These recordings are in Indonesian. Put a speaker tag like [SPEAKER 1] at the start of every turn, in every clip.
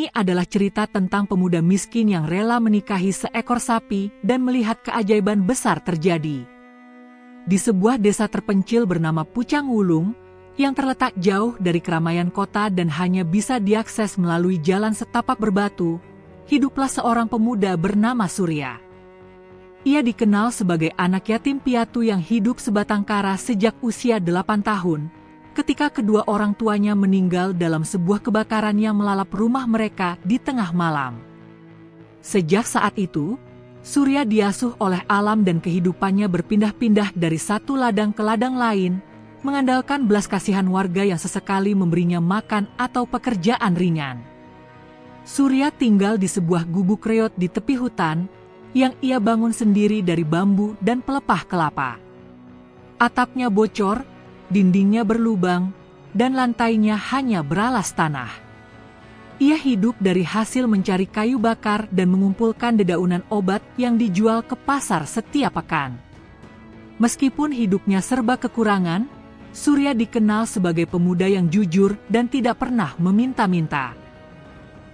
[SPEAKER 1] Ini adalah cerita tentang pemuda miskin yang rela menikahi seekor sapi dan melihat keajaiban besar terjadi. Di sebuah desa terpencil bernama Pucang Wulung, yang terletak jauh dari keramaian kota dan hanya bisa diakses melalui jalan setapak berbatu, hiduplah seorang pemuda bernama Surya. Ia dikenal sebagai anak yatim piatu yang hidup sebatang kara sejak usia 8 tahun, ketika kedua orang tuanya meninggal dalam sebuah kebakaran yang melalap rumah mereka di tengah malam. Sejak saat itu, Surya diasuh oleh alam dan kehidupannya berpindah-pindah dari satu ladang ke ladang lain, mengandalkan belas kasihan warga yang sesekali memberinya makan atau pekerjaan ringan. Surya tinggal di sebuah gubuk reot di tepi hutan, yang ia bangun sendiri dari bambu dan pelepah kelapa. Atapnya bocor, dindingnya berlubang, dan lantainya hanya beralas tanah. Ia hidup dari hasil mencari kayu bakar dan mengumpulkan dedaunan obat yang dijual ke pasar setiap pekan. Meskipun hidupnya serba kekurangan, Surya dikenal sebagai pemuda yang jujur dan tidak pernah meminta-minta.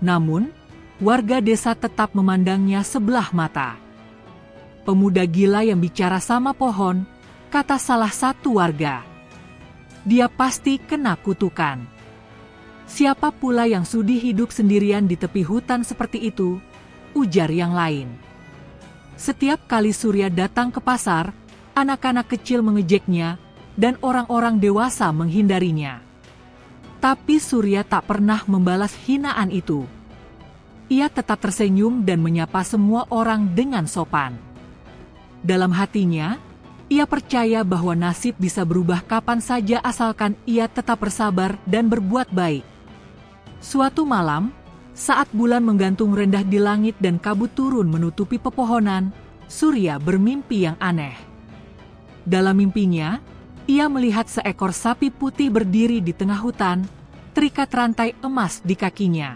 [SPEAKER 1] Namun, warga desa tetap memandangnya sebelah mata. Pemuda gila yang bicara sama pohon, kata salah satu warga. Dia pasti kena kutukan. Siapa pula yang sudi hidup sendirian di tepi hutan seperti itu, ujar yang lain. Setiap kali Surya datang ke pasar, anak-anak kecil mengejeknya, dan orang-orang dewasa menghindarinya. Tapi Surya tak pernah membalas hinaan itu. Ia tetap tersenyum dan menyapa semua orang dengan sopan. Dalam hatinya, ia percaya bahwa nasib bisa berubah kapan saja asalkan ia tetap bersabar dan berbuat baik. Suatu malam, saat bulan menggantung rendah di langit dan kabut turun menutupi pepohonan, Surya bermimpi yang aneh. Dalam mimpinya, ia melihat seekor sapi putih berdiri di tengah hutan, terikat rantai emas di kakinya.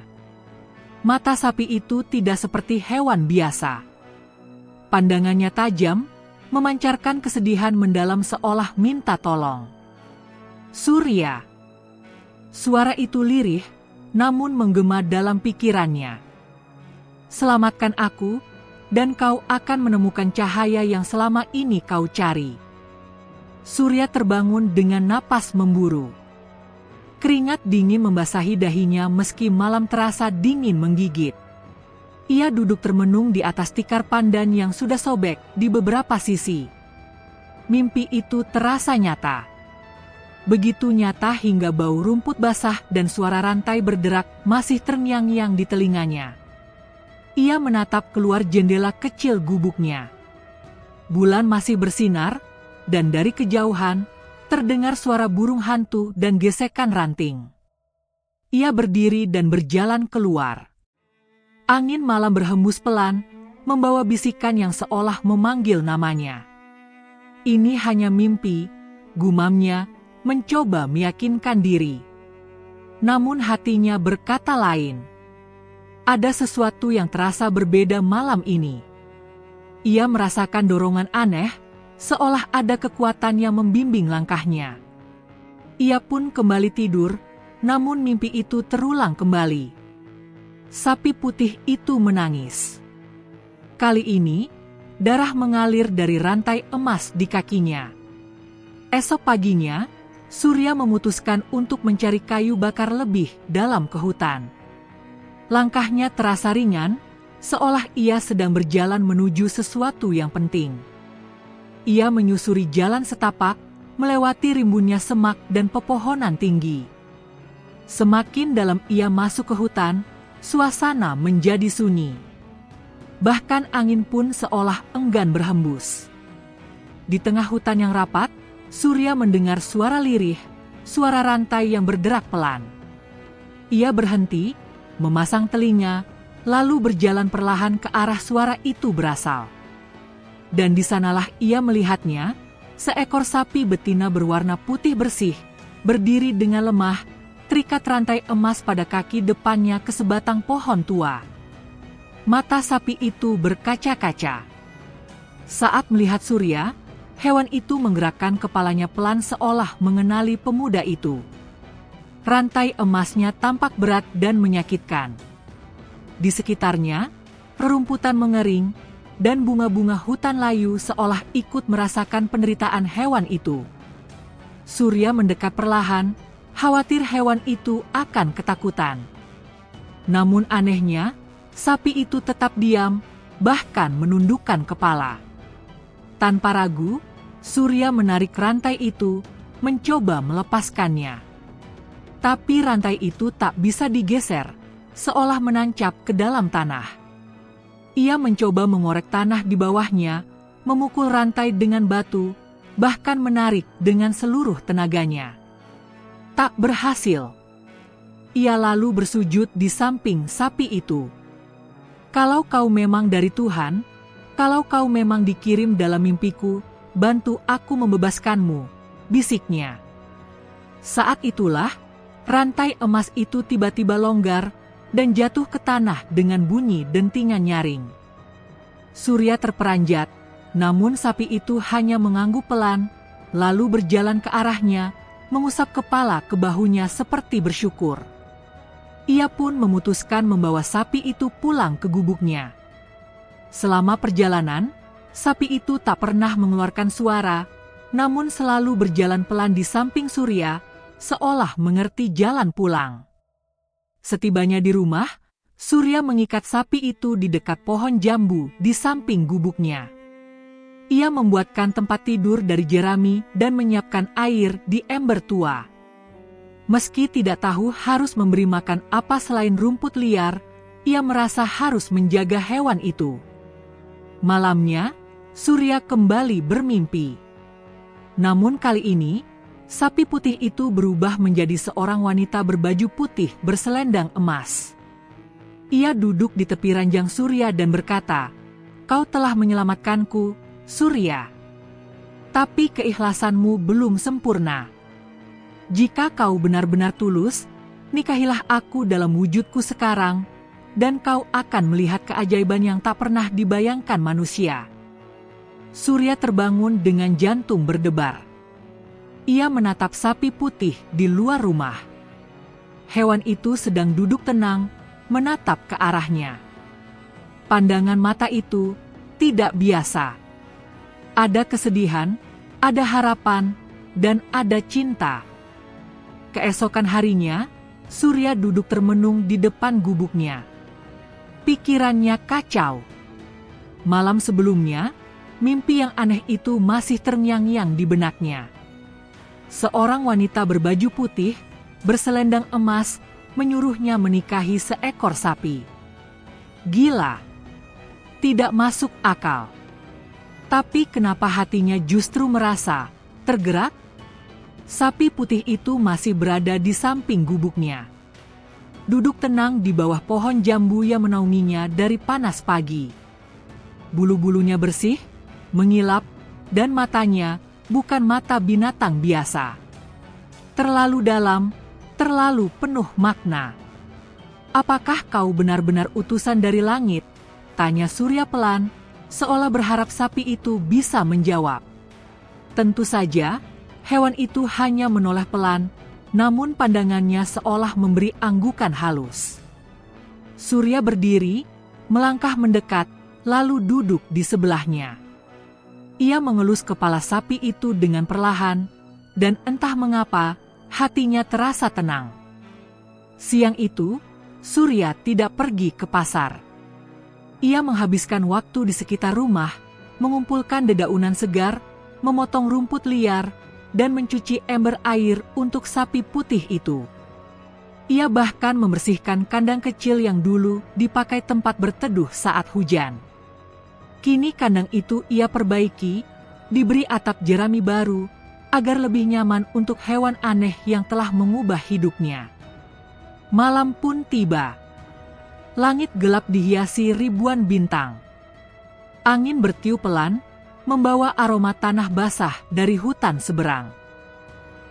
[SPEAKER 1] Mata sapi itu tidak seperti hewan biasa. Pandangannya tajam, memancarkan kesedihan mendalam seolah minta tolong. Surya. Suara itu lirih, namun menggema dalam pikirannya. Selamatkan aku, dan kau akan menemukan cahaya yang selama ini kau cari. Surya terbangun dengan napas memburu. Keringat dingin membasahi dahinya meski malam terasa dingin menggigit. Ia duduk termenung di atas tikar pandan yang sudah sobek di beberapa sisi. Mimpi itu terasa nyata. Begitu nyata hingga bau rumput basah dan suara rantai berderak masih terngiang-ngiang di telinganya. Ia menatap keluar jendela kecil gubuknya. Bulan masih bersinar, dan dari kejauhan, terdengar suara burung hantu dan gesekan ranting. Ia berdiri dan berjalan keluar. Angin malam berhembus pelan, membawa bisikan yang seolah memanggil namanya. Ini hanya mimpi, gumamnya, mencoba meyakinkan diri. Namun hatinya berkata lain. Ada sesuatu yang terasa berbeda malam ini. Ia merasakan dorongan aneh, seolah ada kekuatan yang membimbing langkahnya. Ia pun kembali tidur, namun mimpi itu terulang kembali. Sapi putih itu menangis. Kali ini, darah mengalir dari rantai emas di kakinya. Esok paginya, Surya memutuskan untuk mencari kayu bakar lebih dalam ke hutan. Langkahnya terasa ringan, seolah ia sedang berjalan menuju sesuatu yang penting. Ia menyusuri jalan setapak, melewati rimbunnya semak dan pepohonan tinggi. Semakin dalam ia masuk ke hutan, suasana menjadi sunyi. Bahkan angin pun seolah enggan berhembus. Di tengah hutan yang rapat, Surya mendengar suara lirih, suara rantai yang berderak pelan. Ia berhenti, memasang telinga, lalu berjalan perlahan ke arah suara itu berasal. Dan di sanalah ia melihatnya, seekor sapi betina berwarna putih bersih, berdiri dengan lemah, terikat rantai emas pada kaki depannya ke sebatang pohon tua. Mata sapi itu berkaca-kaca. Saat melihat Surya, hewan itu menggerakkan kepalanya pelan seolah mengenali pemuda itu. Rantai emasnya tampak berat dan menyakitkan. Di sekitarnya, rerumputan mengering, dan bunga-bunga hutan layu seolah ikut merasakan penderitaan hewan itu. Surya mendekat perlahan, khawatir hewan itu akan ketakutan. Namun anehnya, sapi itu tetap diam, bahkan menundukkan kepala. Tanpa ragu, Surya menarik rantai itu, mencoba melepaskannya. Tapi rantai itu tak bisa digeser, seolah menancap ke dalam tanah. Ia mencoba mengorek tanah di bawahnya, memukul rantai dengan batu, bahkan menarik dengan seluruh tenaganya. Tak berhasil. Ia lalu bersujud di samping sapi itu. "Kalau kau memang dari Tuhan, kalau kau memang dikirim dalam mimpiku, bantu aku membebaskanmu," bisiknya. Saat itulah, rantai emas itu tiba-tiba longgar dan jatuh ke tanah dengan bunyi dentingan nyaring. Surya terperanjat, namun sapi itu hanya mengangguk pelan, lalu berjalan ke arahnya, mengusap kepala ke bahunya seperti bersyukur. Ia pun memutuskan membawa sapi itu pulang ke gubuknya. Selama perjalanan, sapi itu tak pernah mengeluarkan suara, namun selalu berjalan pelan di samping Surya, seolah mengerti jalan pulang. Setibanya di rumah, Surya mengikat sapi itu di dekat pohon jambu di samping gubuknya. Ia membuatkan tempat tidur dari jerami dan menyiapkan air di ember tua. Meski tidak tahu harus memberi makan apa selain rumput liar, ia merasa harus menjaga hewan itu. Malamnya, Surya kembali bermimpi. Namun kali ini, sapi putih itu berubah menjadi seorang wanita berbaju putih berselendang emas. Ia duduk di tepi ranjang Surya dan berkata, "Kau telah menyelamatkanku, Surya. Tapi keikhlasanmu belum sempurna. Jika kau benar-benar tulus, nikahilah aku dalam wujudku sekarang, dan kau akan melihat keajaiban yang tak pernah dibayangkan manusia." Surya terbangun dengan jantung berdebar. Ia menatap sapi putih di luar rumah. Hewan itu sedang duduk tenang, menatap ke arahnya. Pandangan mata itu tidak biasa. Ada kesedihan, ada harapan, dan ada cinta. Keesokan harinya, Surya duduk termenung di depan gubuknya. Pikirannya kacau. Malam sebelumnya, mimpi yang aneh itu masih terngiang-ngiang di benaknya. Seorang wanita berbaju putih, berselendang emas, menyuruhnya menikahi seekor sapi. Gila. Tidak masuk akal. Tapi kenapa hatinya justru merasa tergerak? Sapi putih itu masih berada di samping gubuknya. Duduk tenang di bawah pohon jambu yang menaunginya dari panas pagi. Bulu-bulunya bersih, mengilap, dan matanya bukan mata binatang biasa. Terlalu dalam, terlalu penuh makna. "Apakah kau benar-benar utusan dari langit?" tanya Surya pelan, seolah berharap sapi itu bisa menjawab. Tentu saja, hewan itu hanya menoleh pelan, namun pandangannya seolah memberi anggukan halus. Surya berdiri, melangkah mendekat, lalu duduk di sebelahnya. Ia mengelus kepala sapi itu dengan perlahan, dan entah mengapa, hatinya terasa tenang. Siang itu, Surya tidak pergi ke pasar. Ia menghabiskan waktu di sekitar rumah, mengumpulkan dedaunan segar, memotong rumput liar, dan mencuci ember air untuk sapi putih itu. Ia bahkan membersihkan kandang kecil yang dulu dipakai tempat berteduh saat hujan. Kini kandang itu ia perbaiki, diberi atap jerami baru, agar lebih nyaman untuk hewan aneh yang telah mengubah hidupnya. Malam pun tiba. Langit gelap dihiasi ribuan bintang. Angin bertiup pelan, membawa aroma tanah basah dari hutan seberang.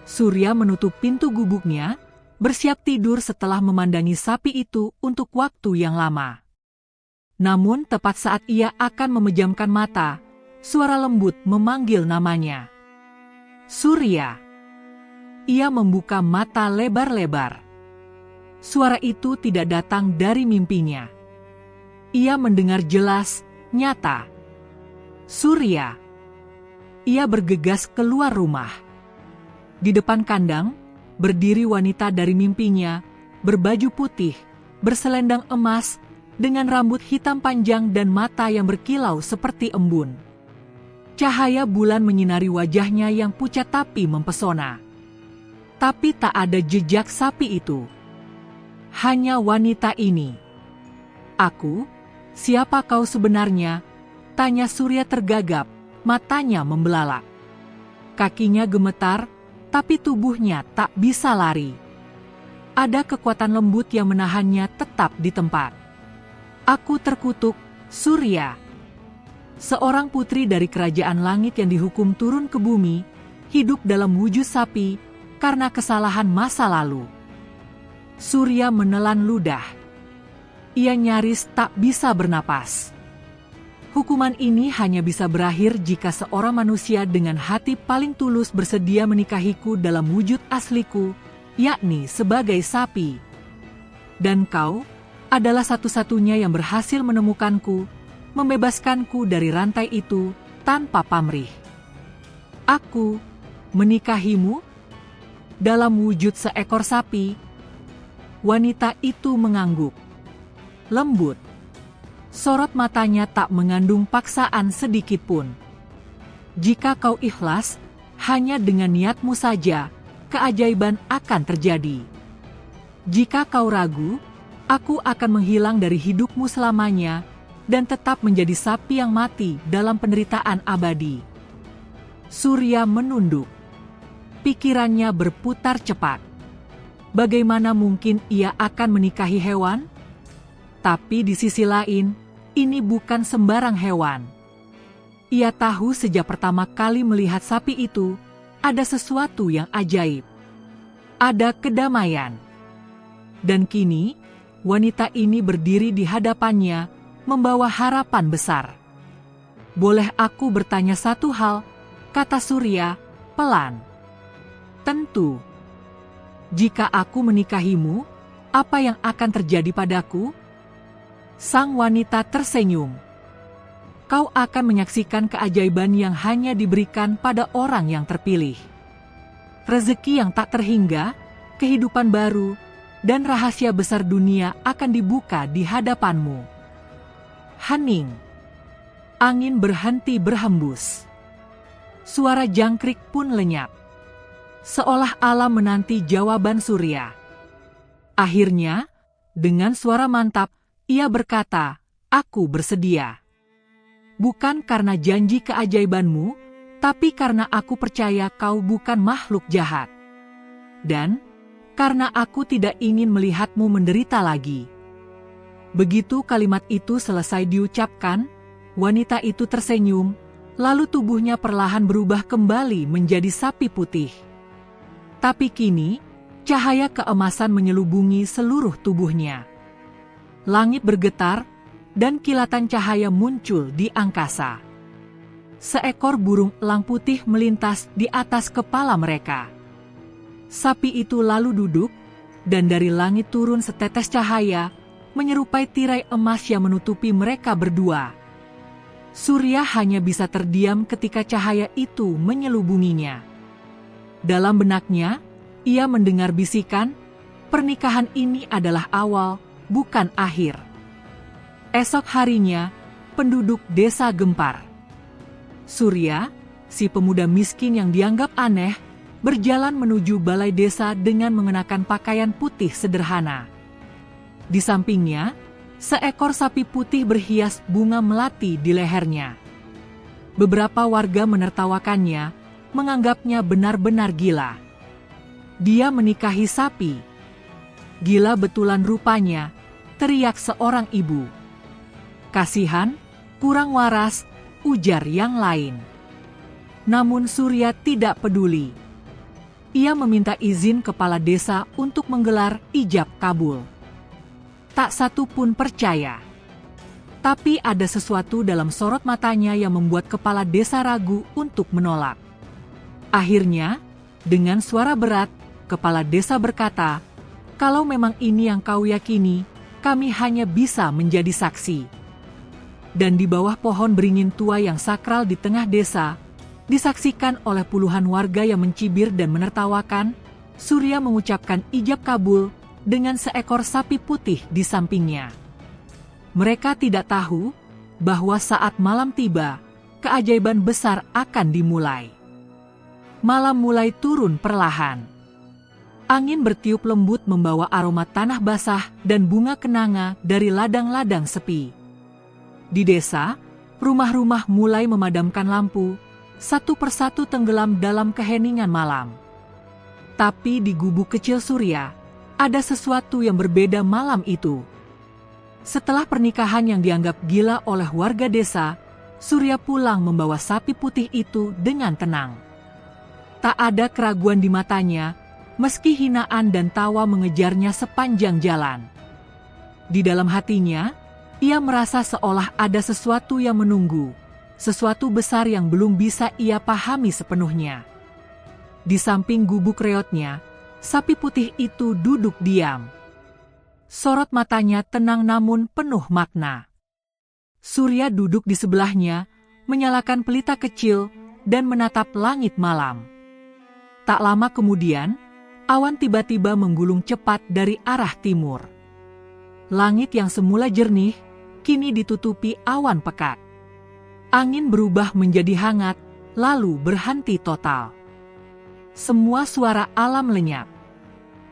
[SPEAKER 1] Surya menutup pintu gubuknya, bersiap tidur setelah memandangi sapi itu untuk waktu yang lama. Namun tepat saat ia akan memejamkan mata, suara lembut memanggil namanya. "Surya." Ia membuka mata lebar-lebar. Suara itu tidak datang dari mimpinya. Ia mendengar jelas, nyata. Surya. Ia bergegas keluar rumah. Di depan kandang, berdiri wanita dari mimpinya, berbaju putih, berselendang emas, dengan rambut hitam panjang dan mata yang berkilau seperti embun. Cahaya bulan menyinari wajahnya yang pucat tapi mempesona. Tapi tak ada jejak sapi itu. Hanya wanita ini. "Aku? Siapa kau sebenarnya?" tanya Surya tergagap, matanya membelalak. Kakinya gemetar, tapi tubuhnya tak bisa lari. Ada kekuatan lembut yang menahannya tetap di tempat. "Aku terkutuk, Surya." Seorang putri dari kerajaan langit yang dihukum turun ke bumi, hidup dalam wujud sapi, karena kesalahan masa lalu. Surya menelan ludah. Ia nyaris tak bisa bernapas. Hukuman ini hanya bisa berakhir jika seorang manusia dengan hati paling tulus bersedia menikahiku dalam wujud asliku, yakni sebagai sapi. Dan kau adalah satu-satunya yang berhasil menemukanku, membebaskanku dari rantai itu tanpa pamrih. Aku menikahimu dalam wujud seekor sapi. Wanita itu mengangguk. Lembut. Sorot matanya tak mengandung paksaan sedikitpun. "Jika kau ikhlas, hanya dengan niatmu saja, keajaiban akan terjadi. Jika kau ragu, aku akan menghilang dari hidupmu selamanya, dan tetap menjadi sapi yang mati dalam penderitaan abadi." Surya menunduk. Pikirannya berputar cepat. Bagaimana mungkin ia akan menikahi hewan? Tapi di sisi lain, ini bukan sembarang hewan. Ia tahu sejak pertama kali melihat sapi itu, ada sesuatu yang ajaib. Ada kedamaian. Dan kini, wanita ini berdiri di hadapannya, membawa harapan besar. "Boleh aku bertanya satu hal?" kata Surya, pelan. "Tentu. Jika aku menikahimu, apa yang akan terjadi padaku?" Sang wanita tersenyum. "Kau akan menyaksikan keajaiban yang hanya diberikan pada orang yang terpilih. Rezeki yang tak terhingga, kehidupan baru, dan rahasia besar dunia akan dibuka di hadapanmu." Hening. Angin berhenti berhembus. Suara jangkrik pun lenyap. Seolah alam menanti jawaban Surya. Akhirnya, dengan suara mantap, ia berkata, "Aku bersedia. Bukan karena janji keajaibanmu, tapi karena aku percaya kau bukan makhluk jahat. Dan karena aku tidak ingin melihatmu menderita lagi." Begitu kalimat itu selesai diucapkan, wanita itu tersenyum, lalu tubuhnya perlahan berubah kembali menjadi sapi putih. Tapi kini, cahaya keemasan menyelubungi seluruh tubuhnya. Langit bergetar, dan kilatan cahaya muncul di angkasa. Seekor burung elang putih melintas di atas kepala mereka. Sapi itu lalu duduk, dan dari langit turun setetes cahaya, menyerupai tirai emas yang menutupi mereka berdua. Surya hanya bisa terdiam ketika cahaya itu menyelubunginya. Dalam benaknya, ia mendengar bisikan, "Pernikahan ini adalah awal, bukan akhir." Esok harinya, penduduk desa gempar. Surya, si pemuda miskin yang dianggap aneh, berjalan menuju balai desa dengan mengenakan pakaian putih sederhana. Di sampingnya, seekor sapi putih berhias bunga melati di lehernya. Beberapa warga menertawakannya, menganggapnya benar-benar gila. Dia menikahi sapi. "Gila betulan rupanya," teriak seorang ibu. "Kasihan, kurang waras," ujar yang lain. Namun Surya tidak peduli. Ia meminta izin kepala desa untuk menggelar ijab kabul. Tak satu pun percaya. Tapi ada sesuatu dalam sorot matanya yang membuat kepala desa ragu untuk menolak. Akhirnya, dengan suara berat, kepala desa berkata, "Kalau memang ini yang kau yakini, kami hanya bisa menjadi saksi." dan di bawah pohon beringin tua yang sakral di tengah desa, disaksikan oleh puluhan warga yang mencibir dan menertawakan, Surya mengucapkan ijab kabul dengan seekor sapi putih di sampingnya. Mereka tidak tahu bahwa saat malam tiba, keajaiban besar akan dimulai. Malam mulai turun perlahan. Angin bertiup lembut membawa aroma tanah basah dan bunga kenanga dari ladang-ladang sepi. Di desa, rumah-rumah mulai memadamkan lampu, satu persatu tenggelam dalam keheningan malam. Tapi di gubuk kecil Surya, ada sesuatu yang berbeda malam itu. Setelah pernikahan yang dianggap gila oleh warga desa, Surya pulang membawa sapi putih itu dengan tenang. Tak ada keraguan di matanya, meski hinaan dan tawa mengejarnya sepanjang jalan. Di dalam hatinya, ia merasa seolah ada sesuatu yang menunggu, sesuatu besar yang belum bisa ia pahami sepenuhnya. Di samping gubuk reotnya, sapi putih itu duduk diam. Sorot matanya tenang namun penuh makna. Surya duduk di sebelahnya, menyalakan pelita kecil dan menatap langit malam. Tak lama kemudian, awan tiba-tiba menggulung cepat dari arah timur. Langit yang semula jernih, kini ditutupi awan pekat. Angin berubah menjadi hangat, lalu berhenti total. Semua suara alam lenyap.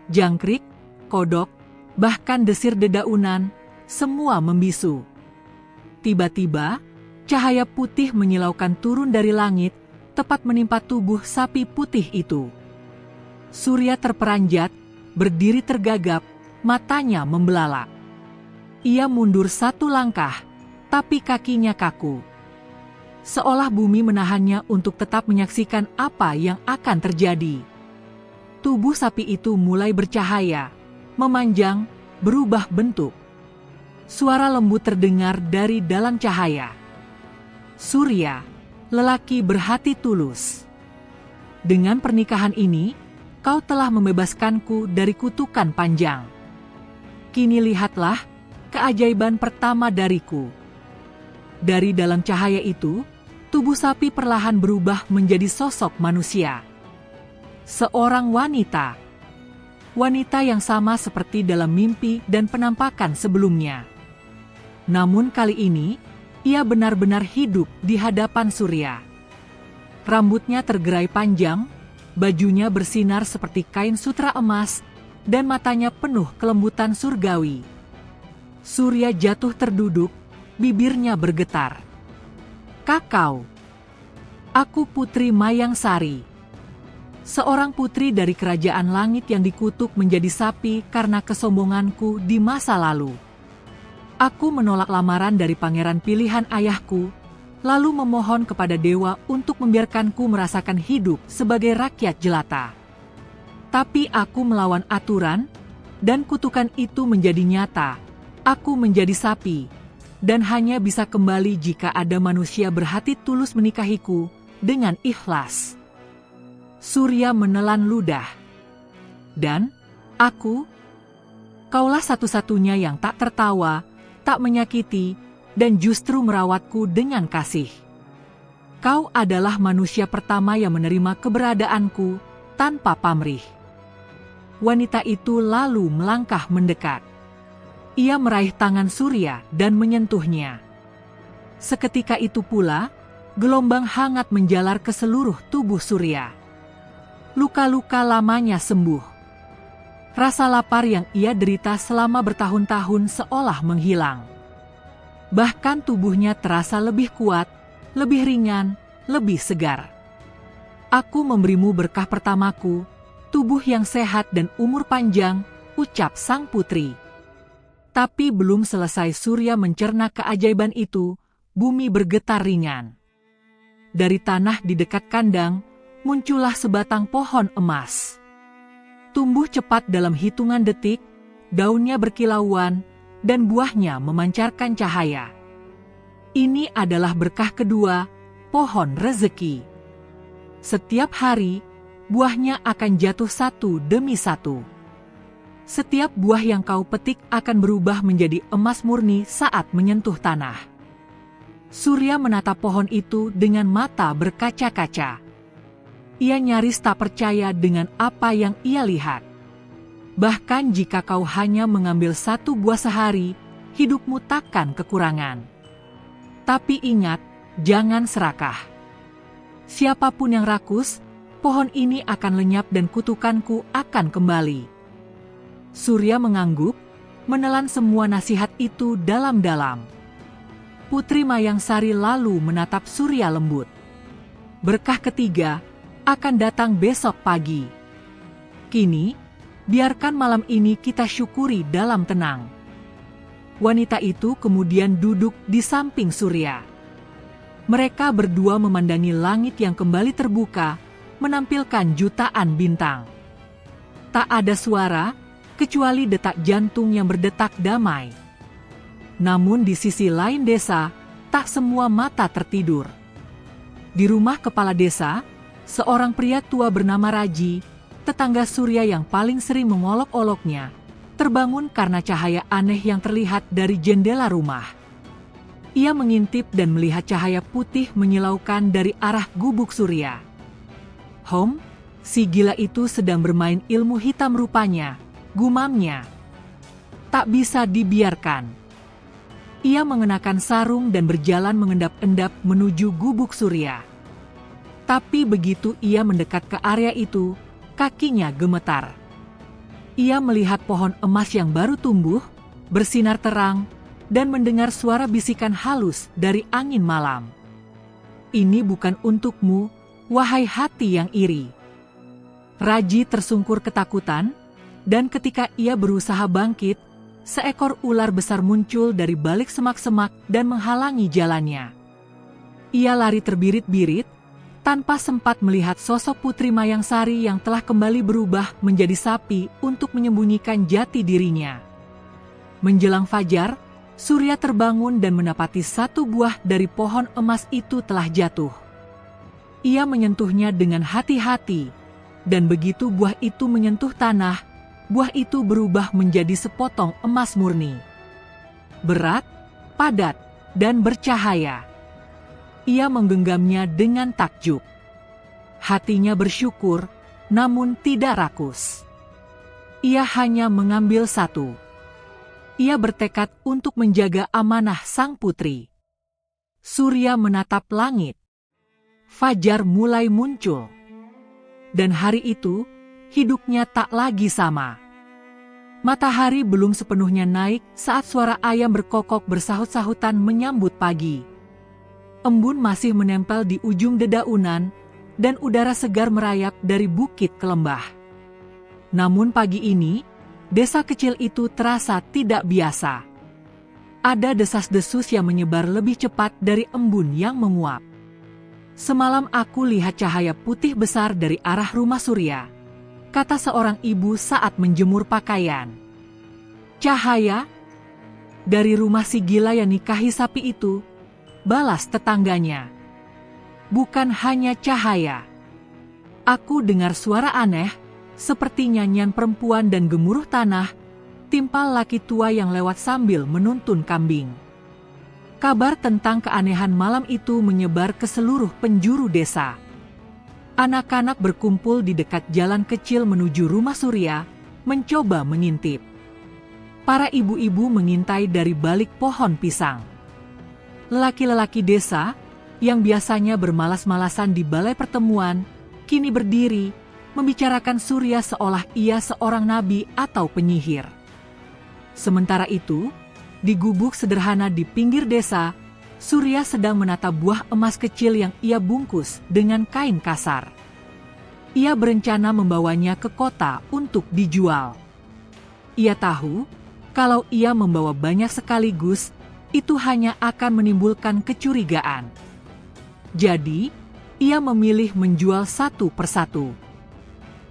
[SPEAKER 1] Jangkrik, kodok, bahkan desir dedaunan, semua membisu. Tiba-tiba, cahaya putih menyilaukan turun dari langit, tepat menimpa tubuh sapi putih itu. Surya terperanjat, berdiri tergagap, matanya membelalak. Ia mundur satu langkah, tapi kakinya kaku. Seolah bumi menahannya untuk tetap menyaksikan apa yang akan terjadi. Tubuh sapi itu mulai bercahaya, memanjang, berubah bentuk. Suara lembut terdengar dari dalam cahaya. Surya, lelaki berhati tulus. Dengan pernikahan ini, kau telah membebaskanku dari kutukan panjang. Kini lihatlah, keajaiban pertama dariku. Dari dalam cahaya itu, tubuh sapi perlahan berubah menjadi sosok manusia. Seorang wanita. Wanita yang sama seperti dalam mimpi dan penampakan sebelumnya. Namun kali ini, ia benar-benar hidup di hadapan Surya. Rambutnya tergerai panjang, bajunya bersinar seperti kain sutra emas, dan matanya penuh kelembutan surgawi. Surya jatuh terduduk, bibirnya bergetar. Kakau. Aku Putri Mayang Sari. Seorang putri dari kerajaan langit yang dikutuk menjadi sapi karena kesombonganku di masa lalu. Aku menolak lamaran dari pangeran pilihan ayahku, lalu memohon kepada dewa untuk membiarkanku merasakan hidup sebagai rakyat jelata. Tapi aku melawan aturan, dan kutukan itu menjadi nyata. Aku menjadi sapi, dan hanya bisa kembali jika ada manusia berhati tulus menikahiku dengan ikhlas. Surya menelan ludah. Dan, kaulah satu-satunya yang tak tertawa, tak menyakiti, dan justru merawatku dengan kasih. Kau adalah manusia pertama yang menerima keberadaanku, tanpa pamrih. Wanita itu lalu melangkah mendekat. Ia meraih tangan Surya dan menyentuhnya. Seketika itu pula, gelombang hangat menjalar ke seluruh tubuh Surya. Luka-luka lamanya sembuh. Rasa lapar yang ia derita selama bertahun-tahun seolah menghilang. Bahkan tubuhnya terasa lebih kuat, lebih ringan, lebih segar. Aku memberimu berkah pertamaku, tubuh yang sehat dan umur panjang, ucap sang putri. Tapi belum selesai Surya mencerna keajaiban itu, bumi bergetar ringan. Dari tanah di dekat kandang, muncullah sebatang pohon emas. Tumbuh cepat dalam hitungan detik, daunnya berkilauan, dan buahnya memancarkan cahaya. Ini adalah berkah kedua, pohon rezeki. Setiap hari, buahnya akan jatuh satu demi satu. Setiap buah yang kau petik akan berubah menjadi emas murni saat menyentuh tanah. Surya menatap pohon itu dengan mata berkaca-kaca. Ia nyaris tak percaya dengan apa yang ia lihat. Bahkan jika kau hanya mengambil 1 buah sehari, hidupmu takkan kekurangan. Tapi ingat, jangan serakah. Siapapun yang rakus, pohon ini akan lenyap dan kutukanku akan kembali. Surya mengangguk, menelan semua nasihat itu dalam-dalam. Putri Mayangsari lalu menatap Surya lembut. Berkah ketiga akan datang besok pagi. Kini, biarkan malam ini kita syukuri dalam tenang. Wanita itu kemudian duduk di samping Surya. Mereka berdua memandangi langit yang kembali terbuka, menampilkan jutaan bintang. Tak ada suara, kecuali detak jantung yang berdetak damai. Namun di sisi lain desa, tak semua mata tertidur. Di rumah kepala desa, seorang pria tua bernama Raji, tetangga Surya yang paling sering mengolok-oloknya, terbangun karena cahaya aneh yang terlihat dari jendela rumah. Ia mengintip dan melihat cahaya putih menyilaukan dari arah gubuk Surya. "Hom, si gila itu sedang bermain ilmu hitam rupanya," gumamnya. "Tak bisa dibiarkan." Ia mengenakan sarung dan berjalan mengendap-endap menuju gubuk Surya. Tapi begitu ia mendekat ke area itu, kakinya gemetar. Ia melihat pohon emas yang baru tumbuh, bersinar terang, dan mendengar suara bisikan halus dari angin malam. "Ini bukan untukmu, wahai hati yang iri." Raji tersungkur ketakutan, dan ketika ia berusaha bangkit, seekor ular besar muncul dari balik semak-semak dan menghalangi jalannya. Ia lari terbirit-birit, tanpa sempat melihat sosok Putri Mayangsari yang telah kembali berubah menjadi sapi untuk menyembunyikan jati dirinya. Menjelang fajar, Surya terbangun dan mendapati 1 buah dari pohon emas itu telah jatuh. Ia menyentuhnya dengan hati-hati, dan begitu buah itu menyentuh tanah, buah itu berubah menjadi sepotong emas murni. Berat, padat, dan bercahaya. Ia menggenggamnya dengan takjub. Hatinya bersyukur, namun tidak rakus. Ia hanya mengambil 1. Ia bertekad untuk menjaga amanah sang putri. Surya menatap langit. Fajar mulai muncul. Dan hari itu, hidupnya tak lagi sama. Matahari belum sepenuhnya naik saat suara ayam berkokok bersahut-sahutan menyambut pagi. Embun masih menempel di ujung dedaunan, dan udara segar merayap dari bukit ke lembah. Namun pagi ini, desa kecil itu terasa tidak biasa. Ada desas-desus yang menyebar lebih cepat dari embun yang menguap. "Semalam aku lihat cahaya putih besar dari arah rumah Surya," kata seorang ibu saat menjemur pakaian. "Cahaya? Dari rumah si gila yang nikahi sapi itu," balas tetangganya. "Bukan hanya cahaya. Aku dengar suara aneh, seperti nyanyian perempuan dan gemuruh tanah, timpal laki tua yang lewat sambil menuntun kambing." Kabar tentang keanehan malam itu menyebar ke seluruh penjuru desa. Anak-anak berkumpul di dekat jalan kecil menuju rumah Surya, mencoba mengintip. Para ibu-ibu mengintai dari balik pohon pisang. Lelaki-lelaki desa, yang biasanya bermalas-malasan di balai pertemuan, kini berdiri, membicarakan Surya seolah ia seorang nabi atau penyihir. Sementara itu, di gubuk sederhana di pinggir desa, Surya sedang menata buah emas kecil yang ia bungkus dengan kain kasar. Ia berencana membawanya ke kota untuk dijual. Ia tahu, kalau ia membawa banyak sekaligus, itu hanya akan menimbulkan kecurigaan. Jadi, ia memilih menjual 1 persatu.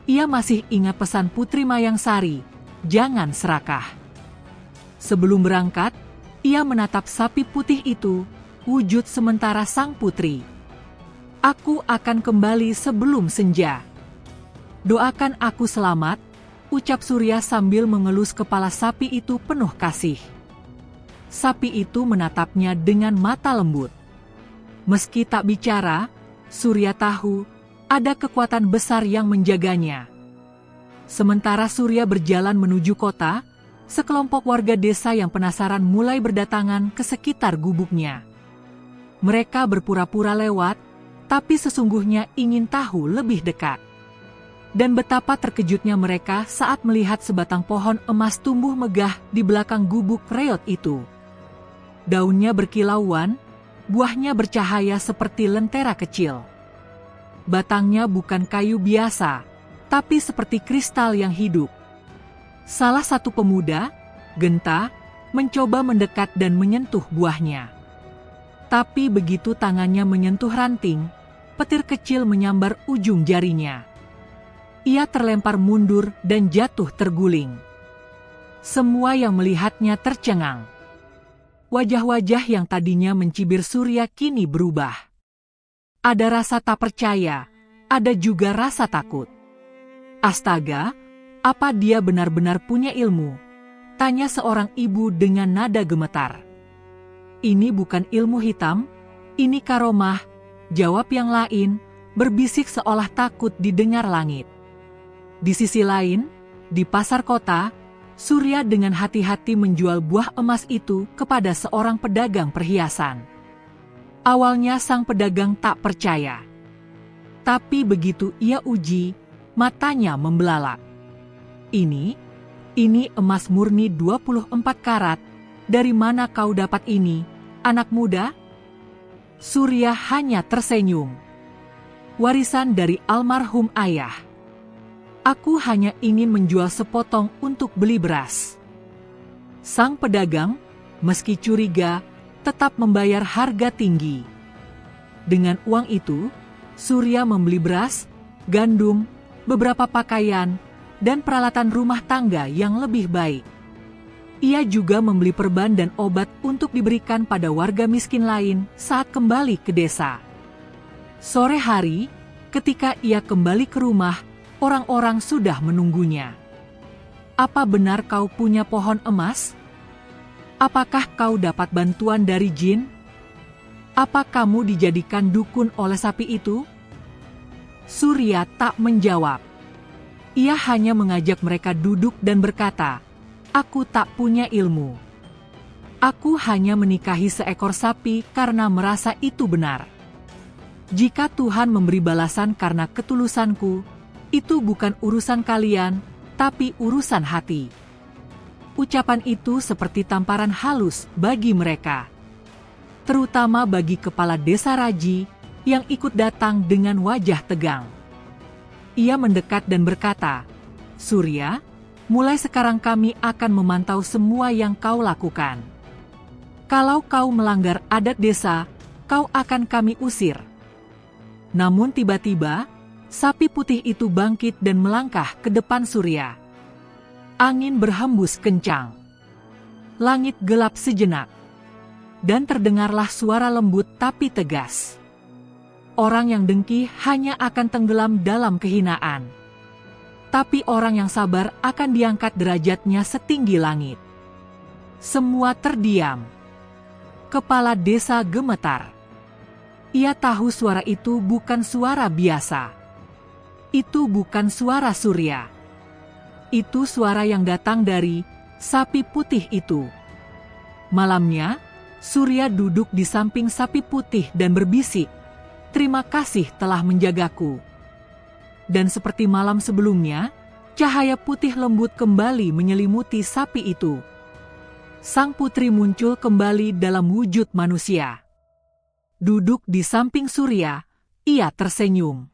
[SPEAKER 1] Ia masih ingat pesan Putri Mayangsari, jangan serakah. Sebelum berangkat, ia menatap sapi putih itu, wujud sementara sang putri. "Aku akan kembali sebelum senja. Doakan aku selamat," ucap Surya sambil mengelus kepala sapi itu penuh kasih. Sapi itu menatapnya dengan mata lembut. Meski tak bicara, Surya tahu ada kekuatan besar yang menjaganya. Sementara Surya berjalan menuju kota, sekelompok warga desa yang penasaran mulai berdatangan ke sekitar gubuknya. Mereka berpura-pura lewat, tapi sesungguhnya ingin tahu lebih dekat. Dan betapa terkejutnya mereka saat melihat sebatang pohon emas tumbuh megah di belakang gubuk reot itu. Daunnya berkilauan, buahnya bercahaya seperti lentera kecil. Batangnya bukan kayu biasa, tapi seperti kristal yang hidup. Salah satu pemuda, Genta, mencoba mendekat dan menyentuh buahnya. Tapi begitu tangannya menyentuh ranting, petir kecil menyambar ujung jarinya. Ia terlempar mundur dan jatuh terguling. Semua yang melihatnya tercengang. Wajah-wajah yang tadinya mencibir Surya kini berubah. Ada rasa tak percaya, ada juga rasa takut. Astaga, apa dia benar-benar punya ilmu? Tanya seorang ibu dengan nada gemetar. Ini bukan ilmu hitam, ini karomah, jawab yang lain, berbisik seolah takut didengar langit. Di sisi lain, di pasar kota, Surya dengan hati-hati menjual buah emas itu kepada seorang pedagang perhiasan. Awalnya sang pedagang tak percaya. Tapi begitu ia uji, matanya membelalak. Ini emas murni 24 karat, dari mana kau dapat ini, anak muda? Surya hanya tersenyum. Warisan dari almarhum ayah. Aku hanya ingin menjual sepotong untuk beli beras. Sang pedagang, meski curiga, tetap membayar harga tinggi. Dengan uang itu, Surya membeli beras, gandum, beberapa pakaian, dan peralatan rumah tangga yang lebih baik. Ia juga membeli perban dan obat untuk diberikan pada warga miskin lain saat kembali ke desa. Sore hari, ketika ia kembali ke rumah, orang-orang sudah menunggunya. Apa benar kau punya pohon emas? Apakah kau dapat bantuan dari jin? Apa kamu dijadikan dukun oleh sapi itu? Surya tak menjawab. Ia hanya mengajak mereka duduk dan berkata, "Aku tak punya ilmu. Aku hanya menikahi seekor sapi karena merasa itu benar. Jika Tuhan memberi balasan karena ketulusanku, itu bukan urusan kalian, tapi urusan hati." Ucapan itu seperti tamparan halus bagi mereka. Terutama bagi kepala desa Raji yang ikut datang dengan wajah tegang. Ia mendekat dan berkata, "Surya, mulai sekarang kami akan memantau semua yang kau lakukan. Kalau kau melanggar adat desa, kau akan kami usir." Namun tiba-tiba, sapi putih itu bangkit dan melangkah ke depan Surya. Angin berhembus kencang. Langit gelap sejenak. Dan terdengarlah suara lembut tapi tegas. Orang yang dengki hanya akan tenggelam dalam kehinaan. Tapi orang yang sabar akan diangkat derajatnya setinggi langit. Semua terdiam. Kepala desa gemetar. Ia tahu suara itu bukan suara biasa. Itu bukan suara Surya. Itu suara yang datang dari sapi putih itu. Malamnya, Surya duduk di samping sapi putih dan berbisik, "Terima kasih telah menjagaku." Dan seperti malam sebelumnya, cahaya putih lembut kembali menyelimuti sapi itu. Sang putri muncul kembali dalam wujud manusia. Duduk di samping Surya, ia tersenyum.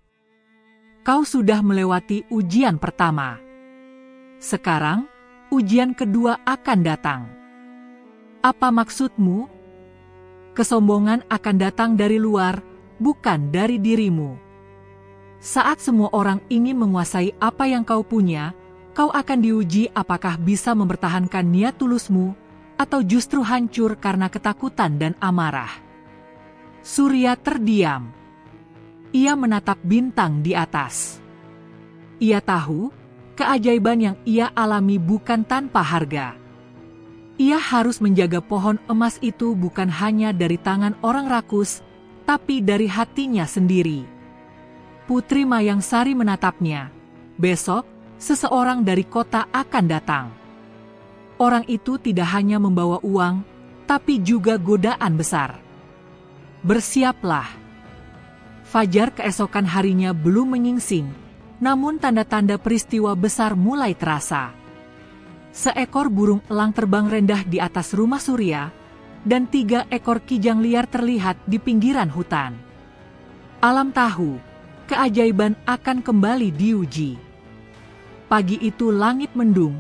[SPEAKER 1] "Kau sudah melewati ujian pertama. Sekarang, ujian kedua akan datang. Apa maksudmu? Kesombongan akan datang dari luar, bukan dari dirimu. Saat semua orang ingin menguasai apa yang kau punya, kau akan diuji apakah bisa mempertahankan niat tulusmu, atau justru hancur karena ketakutan dan amarah." Surya terdiam. Ia menatap bintang di atas. Ia tahu, keajaiban yang ia alami bukan tanpa harga. Ia harus menjaga pohon emas itu bukan hanya dari tangan orang rakus, tapi dari hatinya sendiri. Putri Mayang Sari menatapnya. Besok, seseorang dari kota akan datang. Orang itu tidak hanya membawa uang, tapi juga godaan besar. Bersiaplah. Fajar keesokan harinya belum menyingsing, namun tanda-tanda peristiwa besar mulai terasa. Seekor burung elang terbang rendah di atas rumah Surya, dan 3 ekor kijang liar terlihat di pinggiran hutan. Alam tahu, keajaiban akan kembali diuji. Pagi itu langit mendung,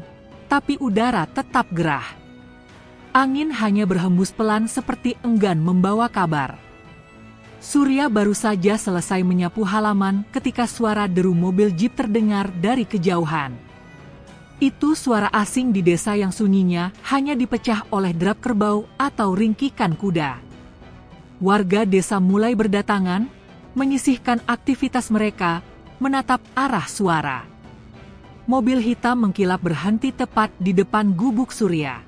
[SPEAKER 1] tapi udara tetap gerah. Angin hanya berhembus pelan seperti enggan membawa kabar. Surya baru saja selesai menyapu halaman ketika suara deru mobil jeep terdengar dari kejauhan. Itu suara asing di desa yang sunyinya hanya dipecah oleh derap kerbau atau ringkikan kuda. Warga desa mulai berdatangan, menyisihkan aktivitas mereka, menatap arah suara. Mobil hitam mengkilap berhenti tepat di depan gubuk Surya.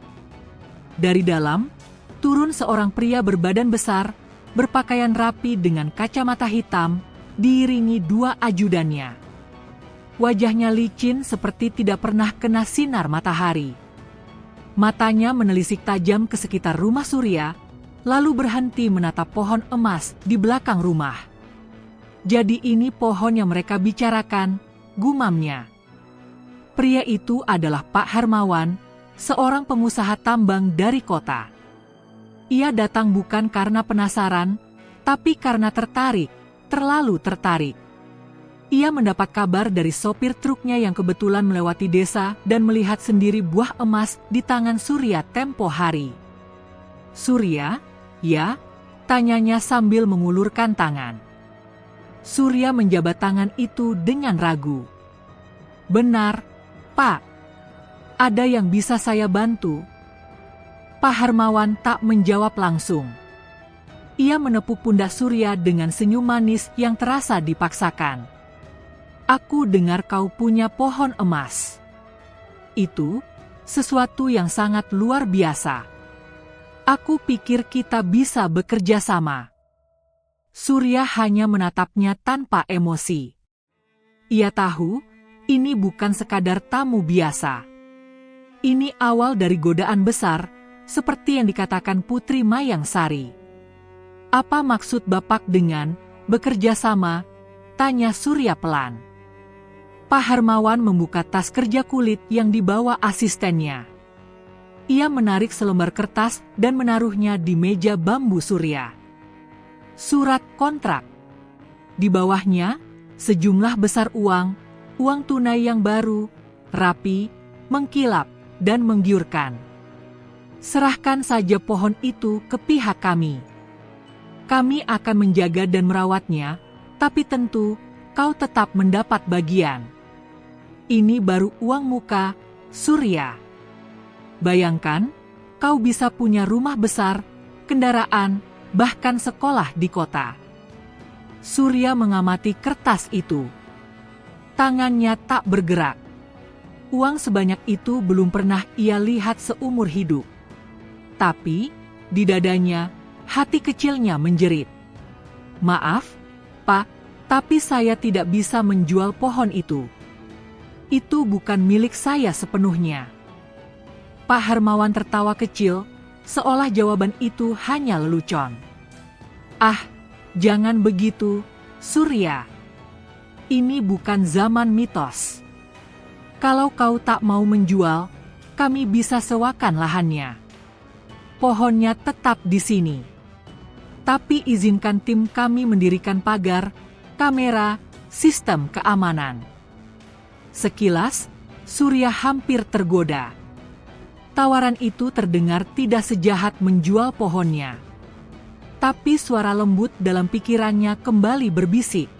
[SPEAKER 1] Dari dalam, turun seorang pria berbadan besar, berpakaian rapi dengan kacamata hitam, diiringi 2 ajudannya. Wajahnya licin seperti tidak pernah kena sinar matahari. Matanya menelisik tajam ke sekitar rumah Surya, lalu berhenti menatap pohon emas di belakang rumah. Jadi ini pohon yang mereka bicarakan, gumamnya. Pria itu adalah Pak Hermawan, seorang pengusaha tambang dari kota. Ia datang bukan karena penasaran, tapi karena tertarik, terlalu tertarik. Ia mendapat kabar dari sopir truknya yang kebetulan melewati desa dan melihat sendiri buah emas di tangan Surya tempo hari. "Surya, ya?" tanyanya sambil mengulurkan tangan. Surya menjabat tangan itu dengan ragu. "Benar, Pak. Ada yang bisa saya bantu?" Pak Hermawan tak menjawab langsung. Ia menepuk pundak Surya dengan senyum manis yang terasa dipaksakan. "Aku dengar kau punya pohon emas. Itu sesuatu yang sangat luar biasa. Aku pikir kita bisa bekerja sama." Surya hanya menatapnya tanpa emosi. Ia tahu, ini bukan sekadar tamu biasa. Ini awal dari godaan besar, seperti yang dikatakan Putri Mayang Sari. "Apa maksud Bapak dengan bekerja sama?" tanya Surya pelan. Pak Hermawan membuka tas kerja kulit yang dibawa asistennya. Ia menarik selembar kertas dan menaruhnya di meja bambu Surya. Surat kontrak. Di bawahnya, sejumlah besar uang tunai yang baru, rapi, mengkilap, dan menggiurkan. "Serahkan saja pohon itu ke pihak kami. Kami akan menjaga dan merawatnya, tapi tentu kau tetap mendapat bagian. Ini baru uang muka, Surya. Bayangkan, kau bisa punya rumah besar, kendaraan, bahkan sekolah di kota." Surya mengamati kertas itu. Tangannya tak bergerak. Uang sebanyak itu belum pernah ia lihat seumur hidup. Tapi, di dadanya, hati kecilnya menjerit. "Maaf, Pak, tapi saya tidak bisa menjual pohon itu. Itu bukan milik saya sepenuhnya." Pak Hermawan tertawa kecil, seolah jawaban itu hanya lelucon. "Ah, jangan begitu, Surya. Ini bukan zaman mitos. Kalau kau tak mau menjual, kami bisa sewakan lahannya. Pohonnya tetap di sini. Tapi izinkan tim kami mendirikan pagar, kamera, sistem keamanan." Sekilas, Surya hampir tergoda. Tawaran itu terdengar tidak sejahat menjual pohonnya. Tapi suara lembut dalam pikirannya kembali berbisik.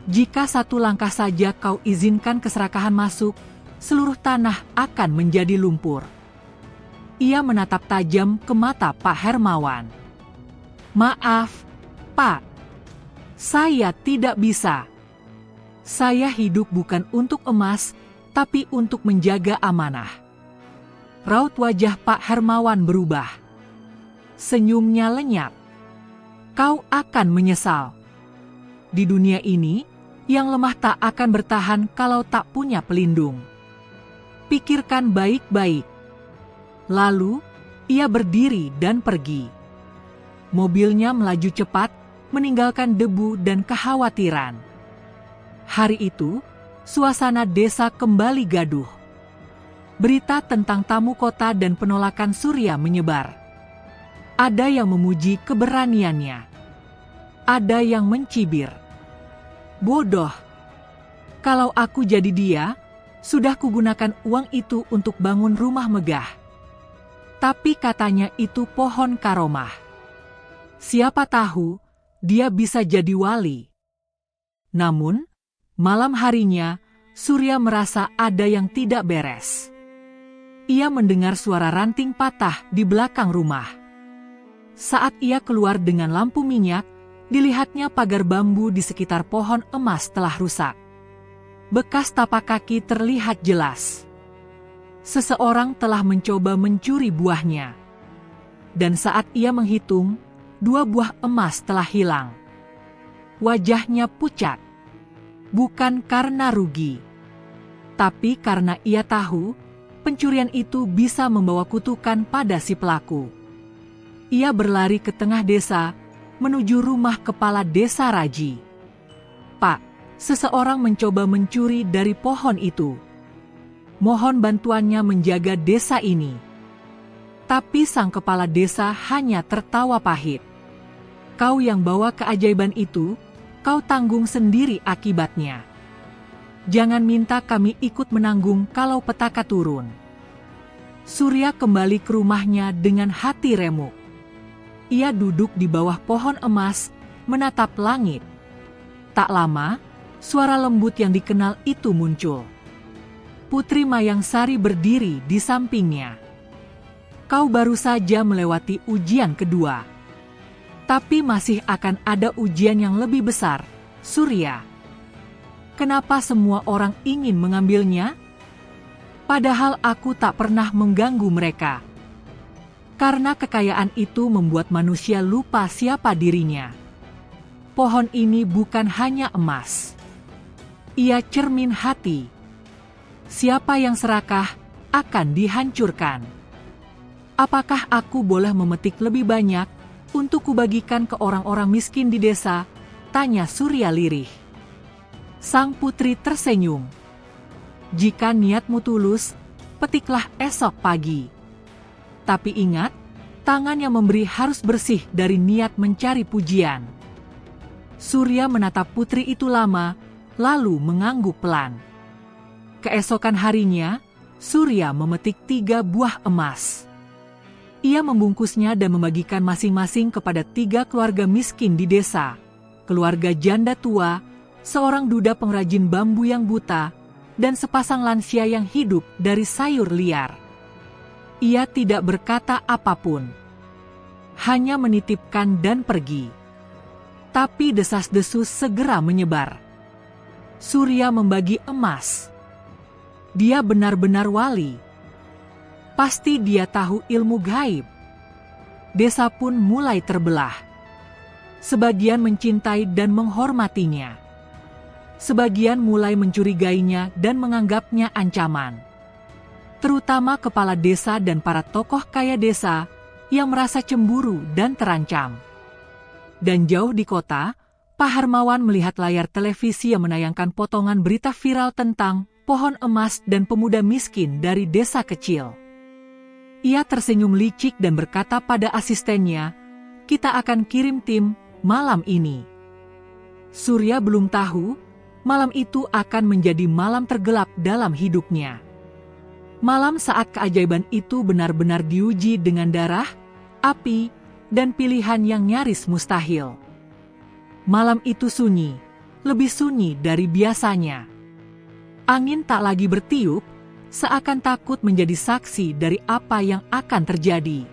[SPEAKER 1] "Jika satu langkah saja kau izinkan keserakahan masuk, seluruh tanah akan menjadi lumpur." Ia menatap tajam ke mata Pak Hermawan. "Maaf, Pak. Saya tidak bisa. Saya hidup bukan untuk emas, tapi untuk menjaga amanah." Raut wajah Pak Hermawan berubah. Senyumnya lenyap. kau akan menyesal. Di dunia ini, yang lemah tak akan bertahan kalau tak punya pelindung. Pikirkan baik-baik. Lalu, ia berdiri dan pergi. Mobilnya melaju cepat, meninggalkan debu dan kekhawatiran. Hari itu, suasana desa kembali gaduh. Berita tentang tamu kota dan penolakan Surya menyebar. Ada yang memuji keberaniannya. Ada yang mencibir. Bodoh. Kalau aku jadi dia, sudah kugunakan uang itu untuk bangun rumah megah. Tapi katanya itu pohon karomah. Siapa tahu, dia bisa jadi wali. Namun, malam harinya, Surya merasa ada yang tidak beres. Ia mendengar suara ranting patah di belakang rumah. Saat ia keluar dengan lampu minyak, dilihatnya pagar bambu di sekitar pohon emas telah rusak. Bekas tapak kaki terlihat jelas. Seseorang telah mencoba mencuri buahnya. Dan saat ia menghitung, 2 buah emas telah hilang. Wajahnya pucat. Bukan karena rugi, tapi karena ia tahu pencurian itu bisa membawa kutukan pada si pelaku. Ia berlari ke tengah desa, menuju rumah kepala desa Raji. Pak, seseorang mencoba mencuri dari pohon itu. Mohon bantuannya menjaga desa ini. Tapi sang kepala desa hanya tertawa pahit. Kau yang bawa keajaiban itu, kau tanggung sendiri akibatnya. Jangan minta kami ikut menanggung kalau petaka turun. Surya kembali ke rumahnya dengan hati remuk. Ia duduk di bawah pohon emas, menatap langit. Tak lama, suara lembut yang dikenal itu muncul. Putri Mayang Sari berdiri di sampingnya. Kau baru saja melewati ujian kedua. Tapi masih akan ada ujian yang lebih besar, Surya. Kenapa semua orang ingin mengambilnya? Padahal aku tak pernah mengganggu mereka. Karena kekayaan itu membuat manusia lupa siapa dirinya. Pohon ini bukan hanya emas. Ia cermin hati. Siapa yang serakah akan dihancurkan. Apakah aku boleh memetik lebih banyak untuk kubagikan ke orang-orang miskin di desa? Tanya Surya lirih. Sang putri tersenyum. Jika niatmu tulus, petiklah esok pagi. Tapi ingat, tangan yang memberi harus bersih dari niat mencari pujian. Surya menatap putri itu lama, lalu mengangguk pelan. Keesokan harinya, Surya memetik 3 buah emas. Ia membungkusnya dan membagikan masing-masing kepada 3 keluarga miskin di desa. Keluarga janda tua, seorang duda pengrajin bambu yang buta, dan sepasang lansia yang hidup dari sayur liar. Ia tidak berkata apapun. Hanya menitipkan dan pergi. Tapi desas-desus segera menyebar. Surya membagi emas. Dia benar-benar wali. Pasti dia tahu ilmu gaib. Desa pun mulai terbelah. Sebagian mencintai dan menghormatinya. Sebagian mulai mencurigainya dan menganggapnya ancaman. Terutama kepala desa dan para tokoh kaya desa yang merasa cemburu dan terancam. Dan jauh di kota, Pak Harmawan melihat layar televisi yang menayangkan potongan berita viral tentang pohon emas dan pemuda miskin dari desa kecil. Ia tersenyum licik dan berkata pada asistennya, "Kita akan kirim tim malam ini." Surya belum tahu, malam itu akan menjadi malam tergelap dalam hidupnya. Malam saat keajaiban itu benar-benar diuji dengan darah, api, dan pilihan yang nyaris mustahil. Malam itu sunyi, lebih sunyi dari biasanya. Angin tak lagi bertiup, seakan takut menjadi saksi dari apa yang akan terjadi.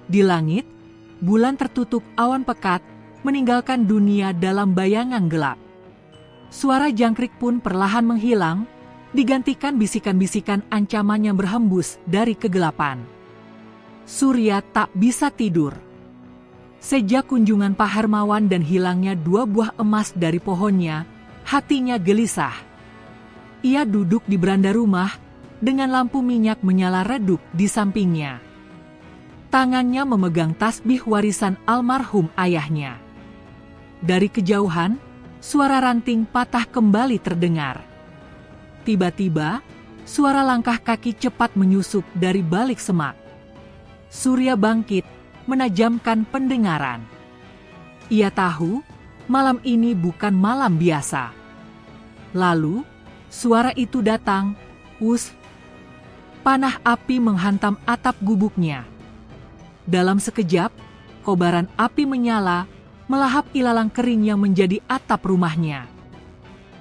[SPEAKER 1] Di langit, bulan tertutup awan pekat, meninggalkan dunia dalam bayangan gelap. Suara jangkrik pun perlahan menghilang, digantikan bisikan-bisikan ancaman yang berhembus dari kegelapan. Surya tak bisa tidur. Sejak kunjungan Pak Hermawan dan hilangnya 2 buah emas dari pohonnya, hatinya gelisah. Ia duduk di beranda rumah, dengan lampu minyak menyala redup di sampingnya. Tangannya memegang tasbih warisan almarhum ayahnya. Dari kejauhan, suara ranting patah kembali terdengar. Tiba-tiba, suara langkah kaki cepat menyusup dari balik semak. Surya bangkit, menajamkan pendengaran. Ia tahu, malam ini bukan malam biasa. Lalu, suara itu datang, "Us!" Panah api menghantam atap gubuknya. Dalam sekejap, kobaran api menyala, melahap ilalang kering yang menjadi atap rumahnya.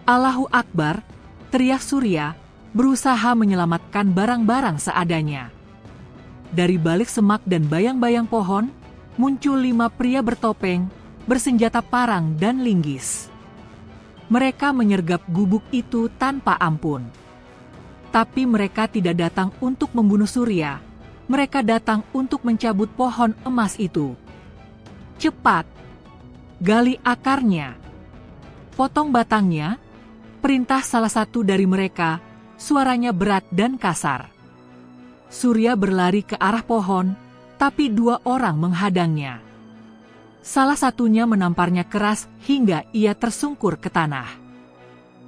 [SPEAKER 1] "Allahu Akbar!" teriak Surya, berusaha menyelamatkan barang-barang seadanya. Dari balik semak dan bayang-bayang pohon, muncul 5 pria bertopeng, bersenjata parang dan linggis. Mereka menyergap gubuk itu tanpa ampun. Tapi mereka tidak datang untuk membunuh Surya. Mereka datang untuk mencabut pohon emas itu. "Cepat! Gali akarnya! Potong batangnya!" Perintah salah satu dari mereka, suaranya berat dan kasar. Surya berlari ke arah pohon, tapi 2 orang menghadangnya. Salah satunya menamparnya keras hingga ia tersungkur ke tanah.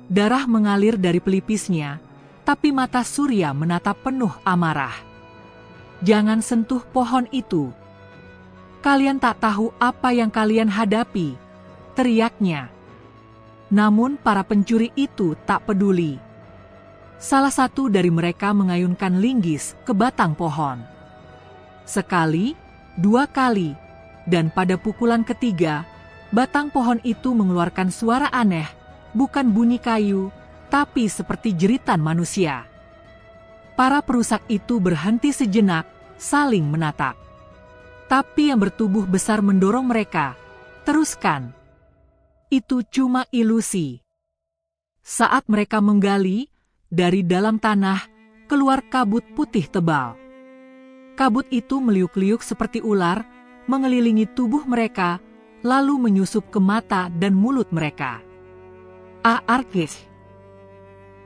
[SPEAKER 1] Darah mengalir dari pelipisnya, tapi mata Surya menatap penuh amarah. "Jangan sentuh pohon itu. Kalian tak tahu apa yang kalian hadapi," teriaknya. Namun para pencuri itu tak peduli. Salah satu dari mereka mengayunkan linggis ke batang pohon. Sekali, 2 kali, dan pada pukulan ketiga, batang pohon itu mengeluarkan suara aneh, bukan bunyi kayu, tapi seperti jeritan manusia. Para perusak itu berhenti sejenak, saling menatap. Tapi yang bertubuh besar mendorong mereka, "Teruskan. Itu cuma ilusi." Saat mereka menggali, dari dalam tanah, keluar kabut putih tebal. Kabut itu meliuk-liuk seperti ular, mengelilingi tubuh mereka, lalu menyusup ke mata dan mulut mereka. Arkis.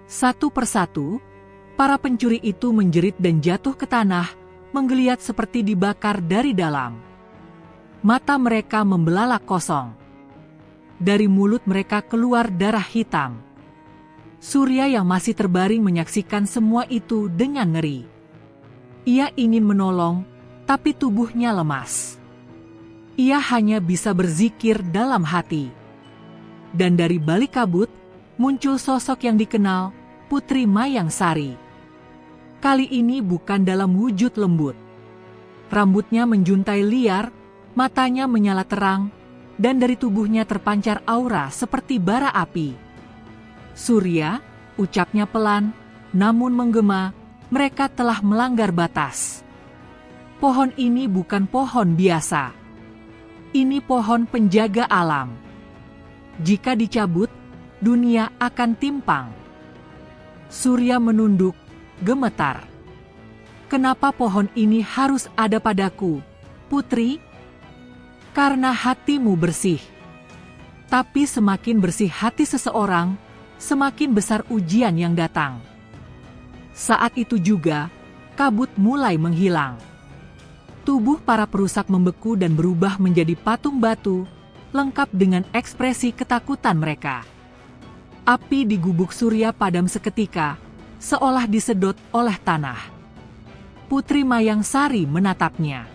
[SPEAKER 1] Satu persatu, para pencuri itu menjerit dan jatuh ke tanah, menggeliat seperti dibakar dari dalam. Mata mereka membelalak kosong. Dari mulut mereka keluar darah hitam. Surya yang masih terbaring menyaksikan semua itu dengan ngeri. Ia ingin menolong, tapi tubuhnya lemas. Ia hanya bisa berzikir dalam hati. Dan dari balik kabut, muncul sosok yang dikenal, Putri Mayang Sari. Kali ini bukan dalam wujud lembut. Rambutnya menjuntai liar, matanya menyala terang, dan dari tubuhnya terpancar aura seperti bara api. "Surya," ucapnya pelan, namun menggema, "mereka telah melanggar batas. Pohon ini bukan pohon biasa. Ini pohon penjaga alam. Jika dicabut, dunia akan timpang." Surya menunduk, gemetar. "Kenapa pohon ini harus ada padaku, Putri?" "Karena hatimu bersih. Tapi semakin bersih hati seseorang, semakin besar ujian yang datang." Saat itu juga, kabut mulai menghilang. Tubuh para perusak membeku dan berubah menjadi patung batu, lengkap dengan ekspresi ketakutan mereka. Api di gubuk Surya padam seketika, seolah disedot oleh tanah. Putri Mayang Sari menatapnya.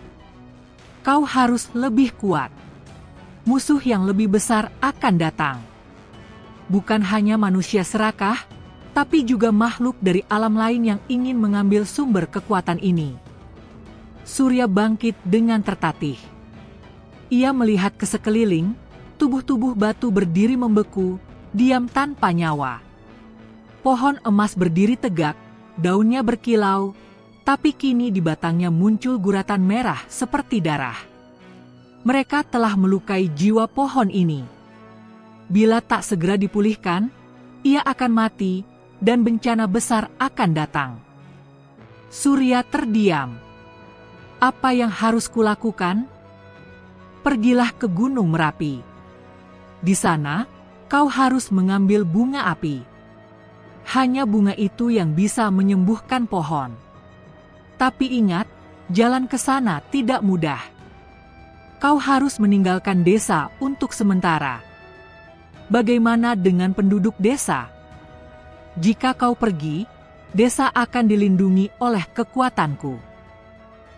[SPEAKER 1] "Kau harus lebih kuat. Musuh yang lebih besar akan datang. Bukan hanya manusia serakah, tapi juga makhluk dari alam lain yang ingin mengambil sumber kekuatan ini." Surya bangkit dengan tertatih. Ia melihat ke sekeliling, tubuh-tubuh batu berdiri membeku, diam tanpa nyawa. Pohon emas berdiri tegak, daunnya berkilau, tapi kini di batangnya muncul guratan merah seperti darah. Mereka telah melukai jiwa pohon ini. Bila tak segera dipulihkan, ia akan mati, dan bencana besar akan datang. Surya terdiam. "Apa yang harus kulakukan?" Pergilah ke Gunung Merapi. Di sana, kau harus mengambil bunga api. Hanya bunga itu yang bisa menyembuhkan pohon. Tapi ingat, jalan ke sana tidak mudah. Kau harus meninggalkan desa untuk sementara. Bagaimana dengan penduduk desa? Jika kau pergi, desa akan dilindungi oleh kekuatanku.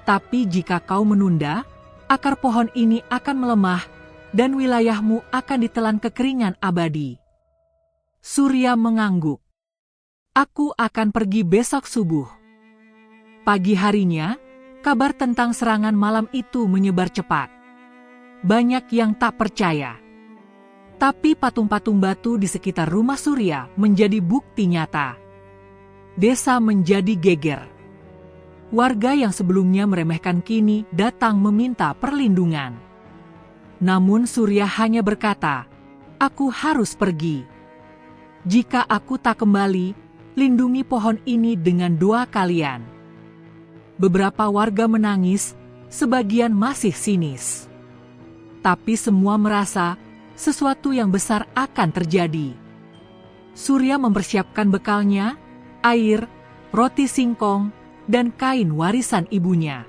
[SPEAKER 1] Tapi jika kau menunda, akar pohon ini akan melemah dan wilayahmu akan ditelan kekeringan abadi. Surya mengangguk. Aku akan pergi besok subuh. Pagi harinya, kabar tentang serangan malam itu menyebar cepat. Banyak yang tak percaya. Tapi patung-patung batu di sekitar rumah Surya menjadi bukti nyata. Desa menjadi geger. Warga yang sebelumnya meremehkan kini datang meminta perlindungan. Namun Surya hanya berkata, "Aku harus pergi. Jika aku tak kembali, lindungi pohon ini dengan doa kalian." Beberapa warga menangis, sebagian masih sinis. Tapi semua merasa sesuatu yang besar akan terjadi. Surya mempersiapkan bekalnya, air, roti singkong, dan kain warisan ibunya.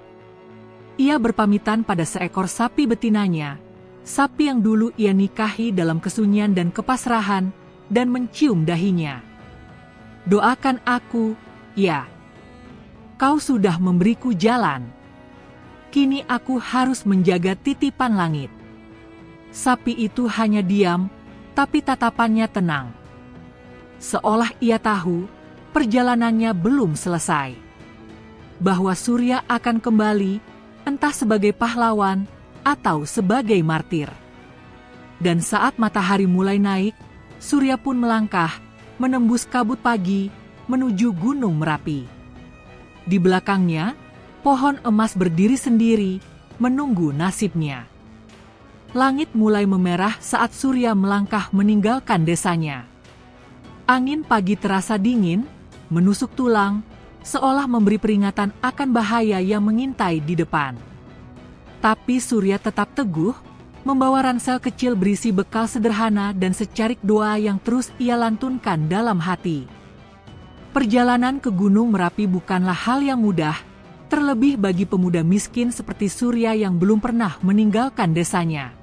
[SPEAKER 1] Ia berpamitan pada seekor sapi betinanya, sapi yang dulu ia nikahi dalam kesunyian dan kepasrahan, dan mencium dahinya. "Doakan aku, ya. Kau sudah memberiku jalan. Kini aku harus menjaga titipan langit." Sapi itu hanya diam, tapi tatapannya tenang. Seolah ia tahu, perjalanannya belum selesai. Bahwa Surya akan kembali, entah sebagai pahlawan, atau sebagai martir. Dan saat matahari mulai naik, Surya pun melangkah, menembus kabut pagi, menuju Gunung Merapi. Di belakangnya, pohon emas berdiri sendiri, menunggu nasibnya. Langit mulai memerah saat Surya melangkah meninggalkan desanya. Angin pagi terasa dingin, menusuk tulang, seolah memberi peringatan akan bahaya yang mengintai di depan. Tapi Surya tetap teguh, membawa ransel kecil berisi bekal sederhana dan secarik doa yang terus ia lantunkan dalam hati. Perjalanan ke Gunung Merapi bukanlah hal yang mudah, terlebih bagi pemuda miskin seperti Surya yang belum pernah meninggalkan desanya.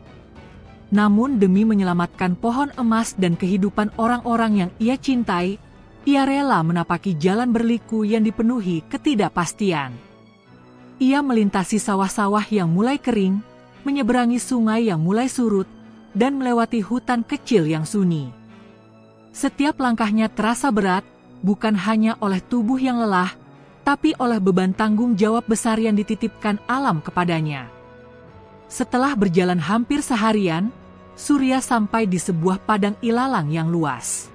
[SPEAKER 1] Namun demi menyelamatkan pohon emas dan kehidupan orang-orang yang ia cintai, ia rela menapaki jalan berliku yang dipenuhi ketidakpastian. Ia melintasi sawah-sawah yang mulai kering, menyeberangi sungai yang mulai surut, dan melewati hutan kecil yang sunyi. Setiap langkahnya terasa berat, bukan hanya oleh tubuh yang lelah, tapi oleh beban tanggung jawab besar yang dititipkan alam kepadanya. Setelah berjalan hampir seharian, Surya sampai di sebuah padang ilalang yang luas.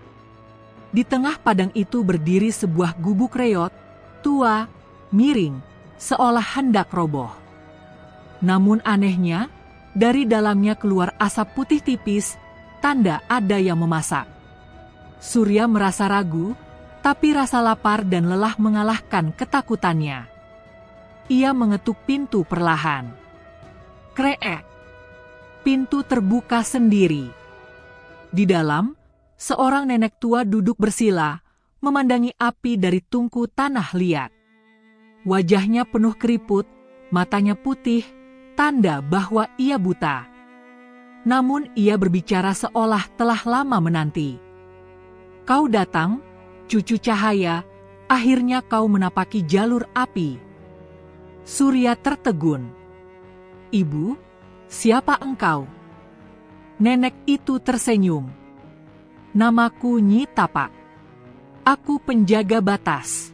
[SPEAKER 1] Di tengah padang itu berdiri sebuah gubuk reot, tua, miring, seolah hendak roboh. Namun anehnya, dari dalamnya keluar asap putih tipis, tanda ada yang memasak. Surya merasa ragu, tapi rasa lapar dan lelah mengalahkan ketakutannya. Ia mengetuk pintu perlahan. Kreek. Pintu terbuka sendiri. Di dalam, seorang nenek tua duduk bersila, memandangi api dari tungku tanah liat. Wajahnya penuh keriput, matanya putih, tanda bahwa ia buta. Namun ia berbicara seolah telah lama menanti. "Kau datang, cucu cahaya, akhirnya kau menapaki jalur api." Surya tertegun. "Ibu, siapa engkau?" Nenek itu tersenyum. "Namaku Nyi Tapak. Aku penjaga batas.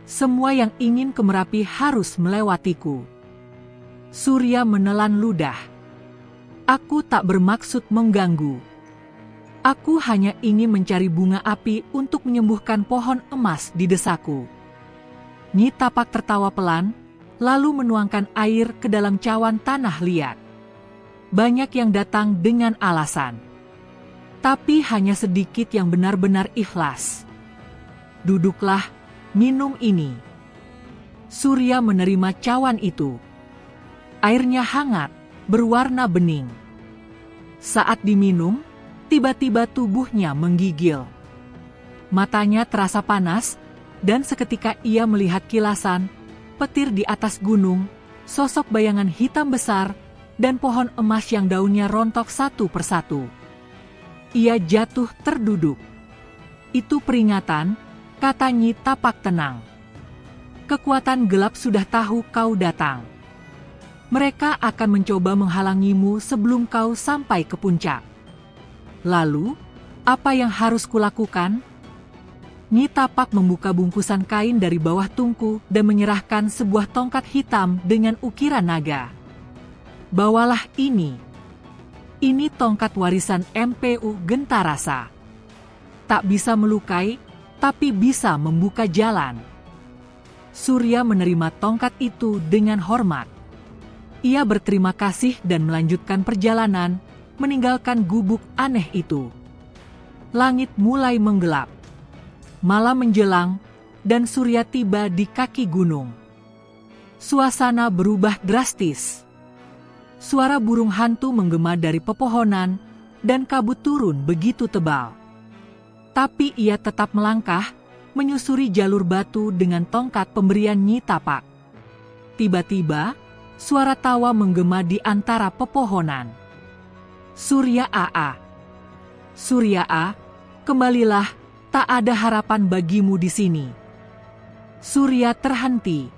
[SPEAKER 1] Semua yang ingin ke Merapi harus melewatiku." Surya menelan ludah. "Aku tak bermaksud mengganggu. Aku hanya ingin mencari bunga api untuk menyembuhkan pohon emas di desaku." Nyi Tapak tertawa pelan, lalu menuangkan air ke dalam cawan tanah liat. Banyak yang datang dengan alasan, tapi hanya sedikit yang benar-benar ikhlas. "Duduklah, minum ini." Surya menerima cawan itu. Airnya hangat, berwarna bening. Saat diminum, tiba-tiba tubuhnya menggigil. Matanya terasa panas, dan seketika ia melihat kilasan, petir di atas gunung, sosok bayangan hitam besar, dan pohon emas yang daunnya rontok satu persatu. Ia jatuh terduduk. Itu peringatan, kata Nyi Tapak tenang. Kekuatan gelap sudah tahu kau datang. Mereka akan mencoba menghalangimu sebelum kau sampai ke puncak. Lalu, apa yang harus kulakukan? Nyi Tapak membuka bungkusan kain dari bawah tungku dan menyerahkan sebuah tongkat hitam dengan ukiran naga. Bawalah ini. Ini tongkat warisan MPU Gentarasa. Tak bisa melukai, tapi bisa membuka jalan. Surya menerima tongkat itu dengan hormat. Ia berterima kasih dan melanjutkan perjalanan, meninggalkan gubuk aneh itu. Langit mulai menggelap. Malam menjelang, dan Surya tiba di kaki gunung. Suasana berubah drastis. Suara burung hantu menggema dari pepohonan, dan kabut turun begitu tebal. Tapi ia tetap melangkah, menyusuri jalur batu dengan tongkat pemberian Nyi Tapak. Tiba-tiba, suara tawa menggema di antara pepohonan. Surya A. Surya A, kembalilah, tak ada harapan bagimu di sini. Surya terhenti.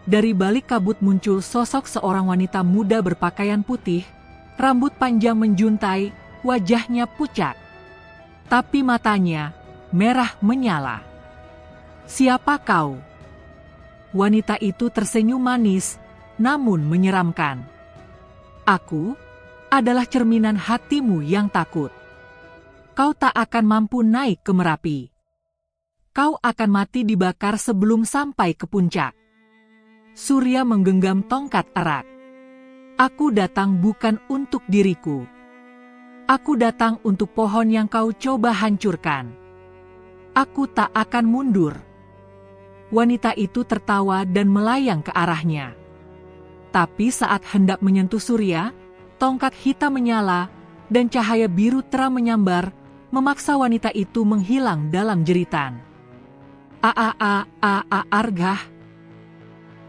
[SPEAKER 1] Dari balik kabut muncul sosok seorang wanita muda berpakaian putih, rambut panjang menjuntai, wajahnya pucat. Tapi matanya merah menyala. Siapa kau? Wanita itu tersenyum manis, namun menyeramkan. Aku adalah cerminan hatimu yang takut. Kau tak akan mampu naik ke Merapi. Kau akan mati dibakar sebelum sampai ke puncak. Surya menggenggam tongkat erat. Aku datang bukan untuk diriku. Aku datang untuk pohon yang kau coba hancurkan. Aku tak akan mundur. Wanita itu tertawa dan melayang ke arahnya. Tapi saat hendak menyentuh Surya, tongkat hitam menyala, dan cahaya biru terang menyambar, memaksa wanita itu menghilang dalam jeritan. Argah.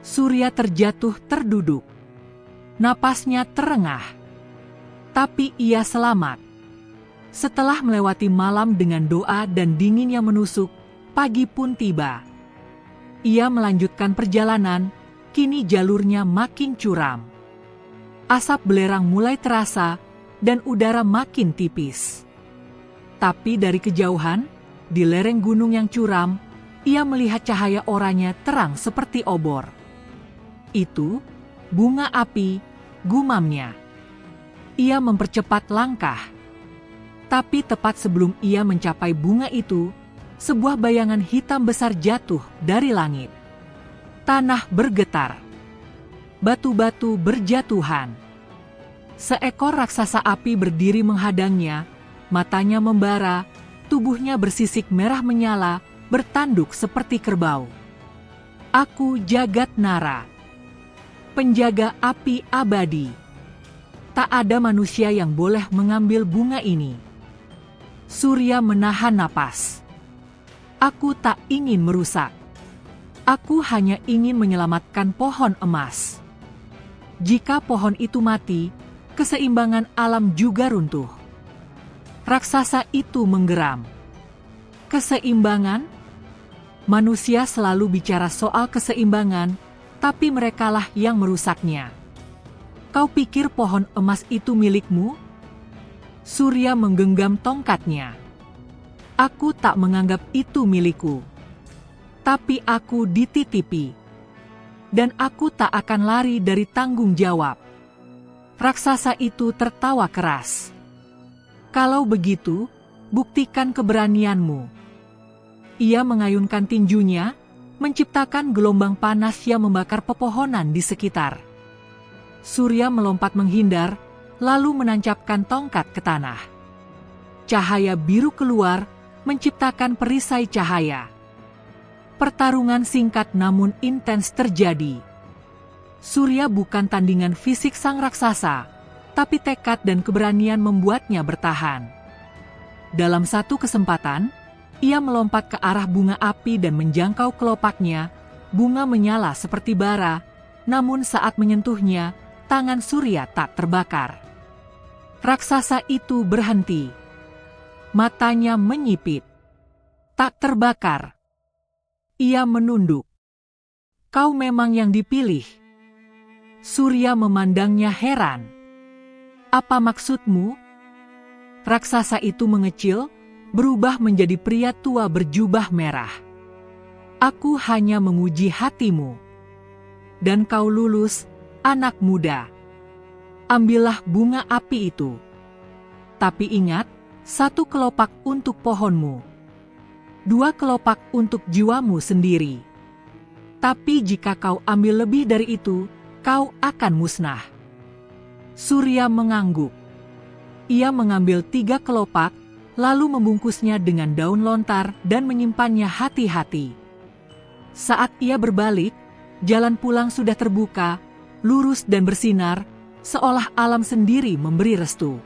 [SPEAKER 1] Surya terjatuh terduduk. Napasnya terengah. Tapi ia selamat. Setelah melewati malam dengan doa dan dingin yang menusuk, pagi pun tiba. Ia melanjutkan perjalanan, kini jalurnya makin curam. Asap belerang mulai terasa, dan udara makin tipis. Tapi dari kejauhan, di lereng gunung yang curam, ia melihat cahaya oranye terang seperti obor. Itu bunga api, gumamnya. Ia mempercepat langkah. Tapi tepat sebelum ia mencapai bunga itu, sebuah bayangan hitam besar jatuh dari langit. Tanah bergetar. Batu-batu berjatuhan. Seekor raksasa api berdiri menghadangnya, matanya membara, tubuhnya bersisik merah menyala, bertanduk seperti kerbau. Aku Jagatnara, penjaga api abadi. Tak ada manusia yang boleh mengambil bunga ini. Surya menahan napas. Aku tak ingin merusak. Aku hanya ingin menyelamatkan pohon emas. Jika pohon itu mati, keseimbangan alam juga runtuh. Raksasa itu menggeram. Keseimbangan? Manusia selalu bicara soal keseimbangan, tapi merekalah yang merusaknya. Kau pikir pohon emas itu milikmu? Surya menggenggam tongkatnya. Aku tak menganggap itu milikku. Tapi aku dititipi. Dan aku tak akan lari dari tanggung jawab. Raksasa itu tertawa keras. Kalau begitu, buktikan keberanianmu. Ia mengayunkan tinjunya, menciptakan gelombang panas yang membakar pepohonan di sekitar. Surya melompat menghindar, lalu menancapkan tongkat ke tanah. Cahaya biru keluar, menciptakan perisai cahaya. Pertarungan singkat namun intens terjadi. Surya bukan tandingan fisik sang raksasa, tapi tekad dan keberanian membuatnya bertahan. Dalam satu kesempatan, ia melompat ke arah bunga api dan menjangkau kelopaknya. Bunga menyala seperti bara, namun saat menyentuhnya, tangan Surya tak terbakar. Raksasa itu berhenti. Matanya menyipit. Tak terbakar. Ia menunduk. Kau memang yang dipilih. Surya memandangnya heran. Apa maksudmu? Raksasa itu mengecil, berubah menjadi pria tua berjubah merah. Aku hanya menguji hatimu. Dan kau lulus, anak muda. Ambillah bunga api itu. Tapi ingat, 1 kelopak untuk pohonmu. 2 kelopak untuk jiwamu sendiri. Tapi jika kau ambil lebih dari itu, kau akan musnah. Surya mengangguk. Ia mengambil 3 kelopak, lalu membungkusnya dengan daun lontar dan menyimpannya hati-hati. Saat ia berbalik, jalan pulang sudah terbuka, lurus dan bersinar, seolah alam sendiri memberi restu.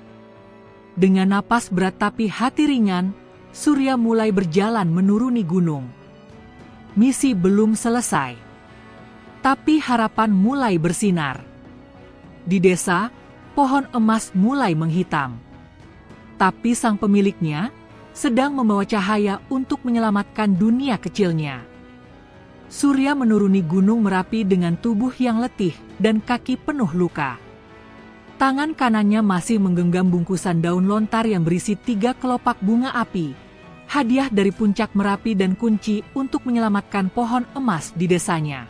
[SPEAKER 1] Dengan napas berat tapi hati ringan, Surya mulai berjalan menuruni gunung. Misi belum selesai. Tapi harapan mulai bersinar. Di desa, pohon emas mulai menghitam. Tapi sang pemiliknya sedang membawa cahaya untuk menyelamatkan dunia kecilnya. Surya menuruni gunung Merapi dengan tubuh yang letih dan kaki penuh luka. Tangan kanannya masih menggenggam bungkusan daun lontar yang berisi 3 kelopak bunga api, hadiah dari puncak Merapi dan kunci untuk menyelamatkan pohon emas di desanya.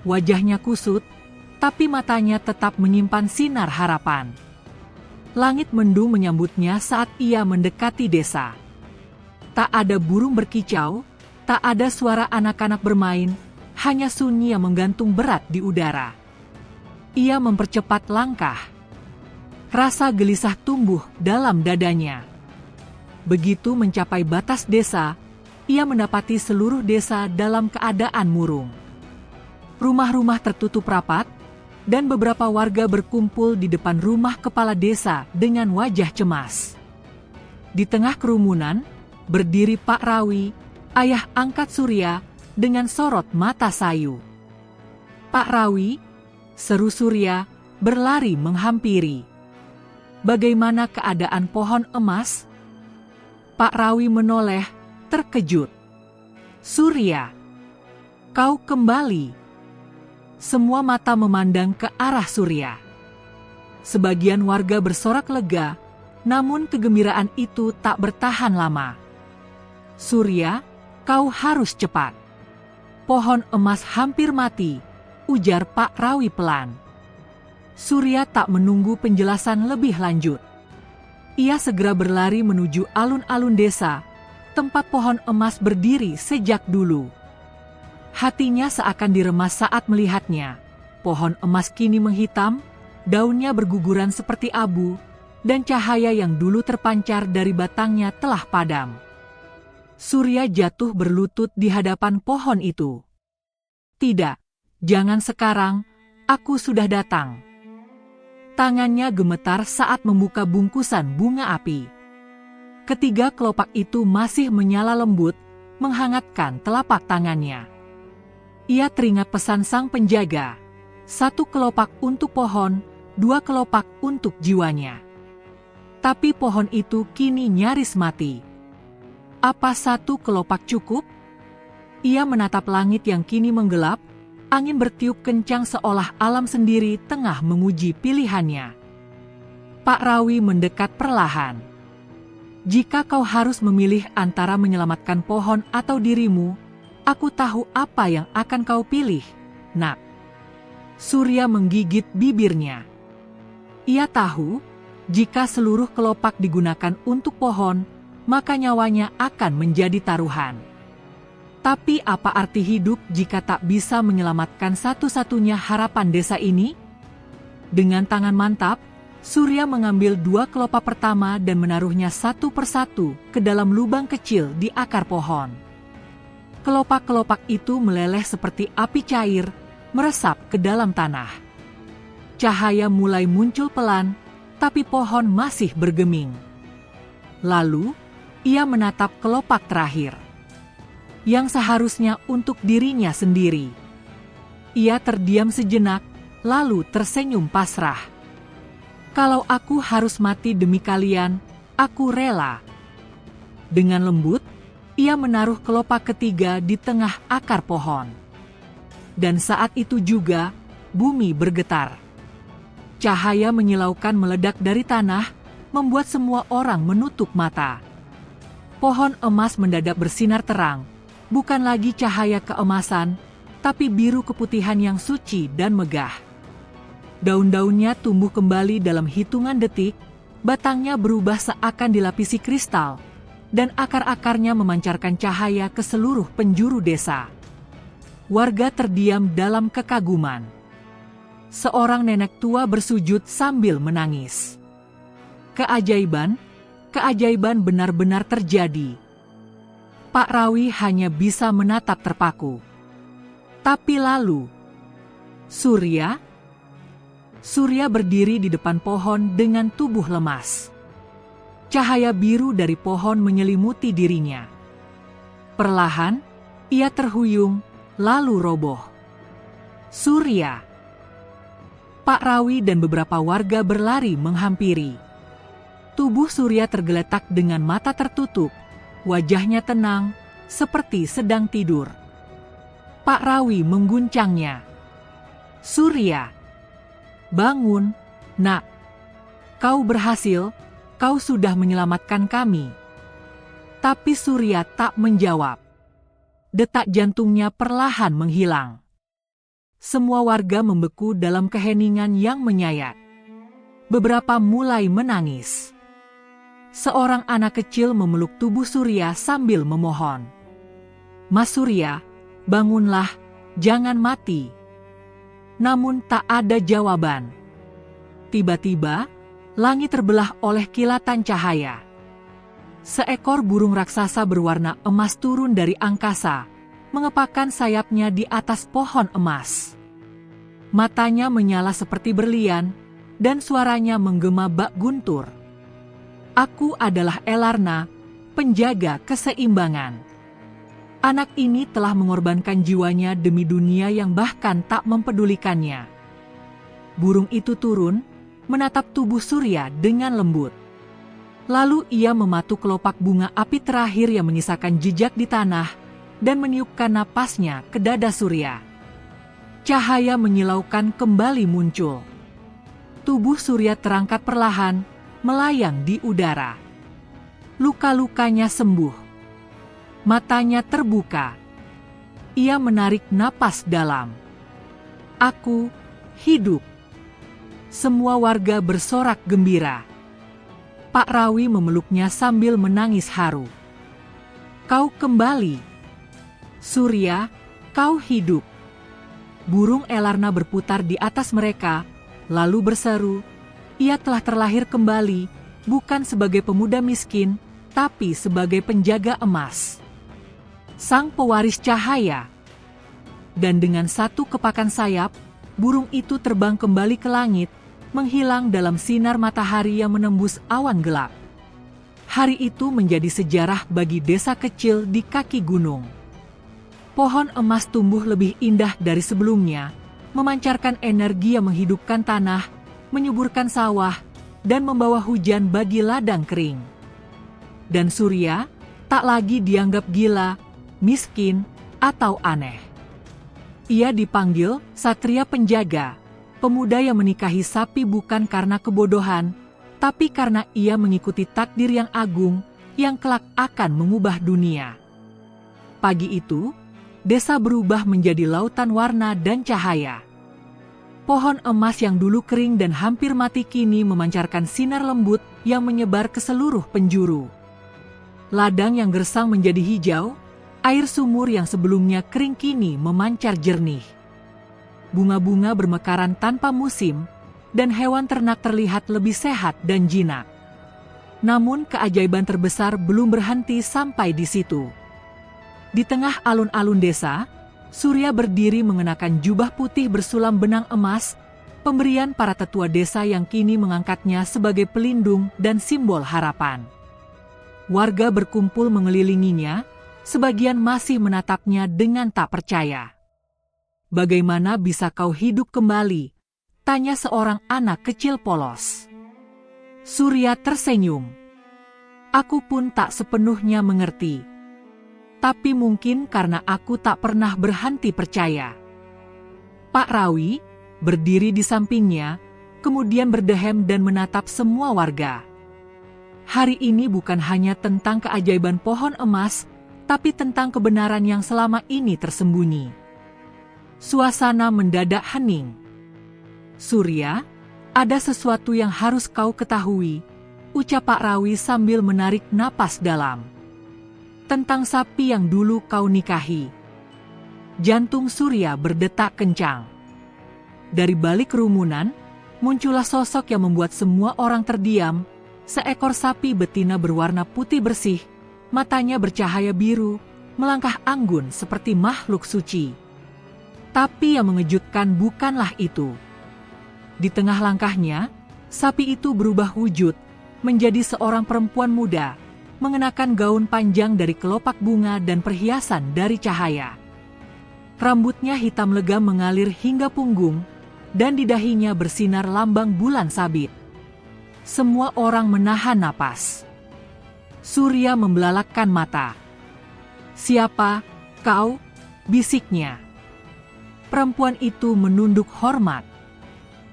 [SPEAKER 1] Wajahnya kusut, tapi matanya tetap menyimpan sinar harapan. Langit mendung menyambutnya saat ia mendekati desa. Tak ada burung berkicau, tak ada suara anak-anak bermain, hanya sunyi yang menggantung berat di udara. Ia mempercepat langkah. Rasa gelisah tumbuh dalam dadanya. Begitu mencapai batas desa, ia mendapati seluruh desa dalam keadaan murung. Rumah-rumah tertutup rapat, dan beberapa warga berkumpul di depan rumah kepala desa dengan wajah cemas. Di tengah kerumunan, berdiri Pak Rawi, ayah angkat Surya, dengan sorot mata sayu. Pak Rawi, seru Surya, berlari menghampiri. Bagaimana keadaan pohon emas? Pak Rawi menoleh, terkejut. Surya, kau kembali. Semua mata memandang ke arah Surya. Sebagian warga bersorak lega, namun kegembiraan itu tak bertahan lama. Surya, kau harus cepat. Pohon emas hampir mati, ujar Pak Rawi pelan. Surya tak menunggu penjelasan lebih lanjut. Ia segera berlari menuju alun-alun desa, tempat pohon emas berdiri sejak dulu. Hatinya seakan diremas saat melihatnya. Pohon emas kini menghitam, daunnya berguguran seperti abu, dan cahaya yang dulu terpancar dari batangnya telah padam. Surya jatuh berlutut di hadapan pohon itu. Tidak, jangan sekarang, aku sudah datang. Tangannya gemetar saat membuka bungkusan bunga api. Ketiga kelopak itu masih menyala lembut, menghangatkan telapak tangannya. Ia teringat pesan sang penjaga, 1 kelopak untuk pohon, 2 kelopak untuk jiwanya. Tapi pohon itu kini nyaris mati. Apa 1 kelopak cukup? Ia menatap langit yang kini menggelap, angin bertiup kencang seolah alam sendiri tengah menguji pilihannya. Pak Rawi mendekat perlahan. Jika kau harus memilih antara menyelamatkan pohon atau dirimu, aku tahu apa yang akan kau pilih, nak. Surya menggigit bibirnya. Ia tahu, jika seluruh kelopak digunakan untuk pohon, maka nyawanya akan menjadi taruhan. Tapi apa arti hidup jika tak bisa menyelamatkan satu-satunya harapan desa ini? Dengan tangan mantap, Surya mengambil 2 kelopak pertama dan menaruhnya satu persatu ke dalam lubang kecil di akar pohon. Kelopak-kelopak itu meleleh seperti api cair, meresap ke dalam tanah. Cahaya mulai muncul pelan, tapi pohon masih bergeming. Lalu, ia menatap kelopak terakhir, yang seharusnya untuk dirinya sendiri. Ia terdiam sejenak, lalu tersenyum pasrah. "Kalau aku harus mati demi kalian, aku rela." Dengan lembut, ia menaruh kelopak ketiga di tengah akar pohon. Dan saat itu juga, bumi bergetar. Cahaya menyilaukan meledak dari tanah, membuat semua orang menutup mata. Pohon emas mendadak bersinar terang, bukan lagi cahaya keemasan, tapi biru keputihan yang suci dan megah. Daun-daunnya tumbuh kembali dalam hitungan detik, batangnya berubah seakan dilapisi kristal, dan akar-akarnya memancarkan cahaya ke seluruh penjuru desa. Warga terdiam dalam kekaguman. Seorang nenek tua bersujud sambil menangis. Keajaiban benar-benar terjadi. Pak Rawi hanya bisa menatap terpaku. Tapi lalu, Surya berdiri di depan pohon dengan tubuh lemas. Cahaya biru dari pohon menyelimuti dirinya. Perlahan, ia terhuyung, lalu roboh. Surya. Pak Rawi dan beberapa warga berlari menghampiri. Tubuh Surya tergeletak dengan mata tertutup, wajahnya tenang, seperti sedang tidur. Pak Rawi mengguncangnya. "Surya, bangun, nak. Kau berhasil, kau sudah menyelamatkan kami." Tapi Surya tak menjawab. Detak jantungnya perlahan menghilang. Semua warga membeku dalam keheningan yang menyayat. Beberapa mulai menangis. Seorang anak kecil memeluk tubuh Surya sambil memohon, "Mas Surya, bangunlah, jangan mati." Namun tak ada jawaban. Tiba-tiba, langit terbelah oleh kilatan cahaya. Seekor burung raksasa berwarna emas turun dari angkasa, mengepakkan sayapnya di atas pohon emas. Matanya menyala seperti berlian, dan suaranya menggema bak guntur. "Aku adalah Elarna, penjaga keseimbangan." Anak ini telah mengorbankan jiwanya demi dunia yang bahkan tak mempedulikannya. Burung itu turun, menatap tubuh Surya dengan lembut. Lalu ia mematuk kelopak bunga api terakhir yang menyisakan jejak di tanah, dan meniupkan napasnya ke dada Surya. Cahaya menyilaukan kembali muncul. Tubuh Surya terangkat perlahan, melayang di udara. Luka-lukanya sembuh. Matanya terbuka. Ia menarik napas dalam. "Aku hidup." Semua warga bersorak gembira. Pak Rawi memeluknya sambil menangis haru. "Kau kembali. Surya, kau hidup." Burung Elarna berputar di atas mereka, lalu berseru, "Ia telah terlahir kembali, bukan sebagai pemuda miskin, tapi sebagai penjaga emas, sang pewaris cahaya." Dan dengan satu kepakan sayap, burung itu terbang kembali ke langit, menghilang dalam sinar matahari yang menembus awan gelap. Hari itu menjadi sejarah bagi desa kecil di kaki gunung. Pohon emas tumbuh lebih indah dari sebelumnya, memancarkan energi yang menghidupkan tanah, menyuburkan sawah, dan membawa hujan bagi ladang kering. Dan Surya tak lagi dianggap gila, miskin, atau aneh. Ia dipanggil Satria Penjaga, pemuda yang menikahi sapi bukan karena kebodohan, tapi karena ia mengikuti takdir yang agung, yang kelak akan mengubah dunia. Pagi itu, desa berubah menjadi lautan warna dan cahaya. Pohon emas yang dulu kering dan hampir mati kini memancarkan sinar lembut yang menyebar ke seluruh penjuru. Ladang yang gersang menjadi hijau, air sumur yang sebelumnya kering kini memancar jernih. Bunga-bunga bermekaran tanpa musim, dan hewan ternak terlihat lebih sehat dan jinak. Namun keajaiban terbesar belum berhenti sampai di situ. Di tengah alun-alun desa, Surya berdiri mengenakan jubah putih bersulam benang emas, pemberian para tetua desa yang kini mengangkatnya sebagai pelindung dan simbol harapan. Warga berkumpul mengelilinginya, sebagian masih menatapnya dengan tak percaya. "Bagaimana bisa kau hidup kembali?" tanya seorang anak kecil polos. Surya tersenyum. "Aku pun tak sepenuhnya mengerti. Tapi mungkin karena aku tak pernah berhenti percaya." Pak Rawi berdiri di sampingnya, kemudian berdehem dan menatap semua warga. Hari ini bukan hanya tentang keajaiban pohon emas, tapi tentang kebenaran yang selama ini tersembunyi. Suasana mendadak hening. "Surya, ada sesuatu yang harus kau ketahui," ucap Pak Rawi sambil menarik napas dalam. "Tentang sapi yang dulu kau nikahi." Jantung Surya berdetak kencang. Dari balik kerumunan, muncullah sosok yang membuat semua orang terdiam, seekor sapi betina berwarna putih bersih, matanya bercahaya biru, melangkah anggun seperti makhluk suci. Tapi yang mengejutkan bukanlah itu. Di tengah langkahnya, sapi itu berubah wujud, menjadi seorang perempuan muda, mengenakan gaun panjang dari kelopak bunga dan perhiasan dari cahaya. Rambutnya hitam legam mengalir hingga punggung, dan di dahinya bersinar lambang bulan sabit. Semua orang menahan napas. Surya membelalakkan mata. "Siapa kau?" bisiknya. Perempuan itu menunduk hormat.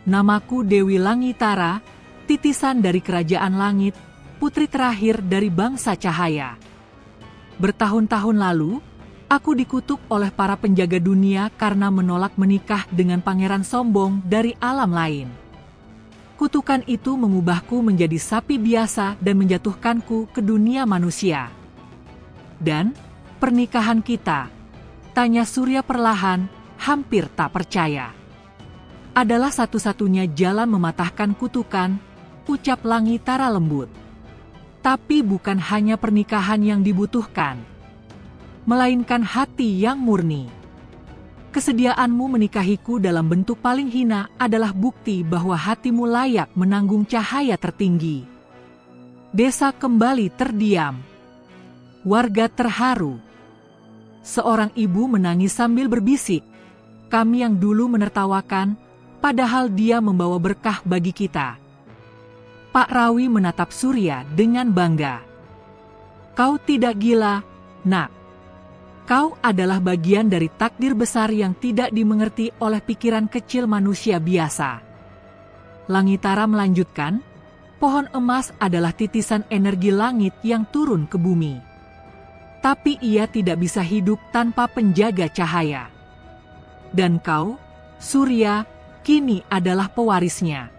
[SPEAKER 1] "Namaku Dewi Langitara, titisan dari kerajaan langit, putri terakhir dari bangsa cahaya. Bertahun-tahun lalu, aku dikutuk oleh para penjaga dunia karena menolak menikah dengan pangeran sombong dari alam lain. Kutukan itu mengubahku menjadi sapi biasa dan menjatuhkanku ke dunia manusia." "Dan pernikahan kita?" tanya Surya perlahan, hampir tak percaya. "Adalah satu-satunya jalan mematahkan kutukan," ucap Langitara lembut. "Tapi bukan hanya pernikahan yang dibutuhkan, melainkan hati yang murni. Kesediaanmu menikahiku dalam bentuk paling hina adalah bukti bahwa hatimu layak menanggung cahaya tertinggi." Desa kembali terdiam. Warga terharu. Seorang ibu menangis sambil berbisik, "Kami yang dulu menertawakan, padahal dia membawa berkah bagi kita." Pak Rawi menatap Surya dengan bangga. "Kau tidak gila, Nak. Kau adalah bagian dari takdir besar yang tidak dimengerti oleh pikiran kecil manusia biasa." Langitara melanjutkan, "Pohon emas adalah titisan energi langit yang turun ke bumi. Tapi ia tidak bisa hidup tanpa penjaga cahaya. Dan kau, Surya, kini adalah pewarisnya."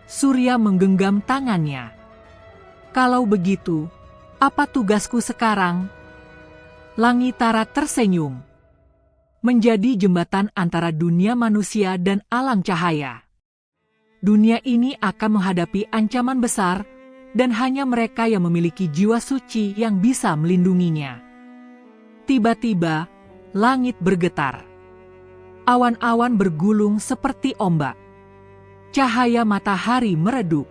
[SPEAKER 1] Surya menggenggam tangannya. "Kalau begitu, apa tugasku sekarang?" Langitara tersenyum. "Menjadi jembatan antara dunia manusia dan alam cahaya. Dunia ini akan menghadapi ancaman besar, dan hanya mereka yang memiliki jiwa suci yang bisa melindunginya." Tiba-tiba, langit bergetar. Awan-awan bergulung seperti ombak. Cahaya matahari meredup.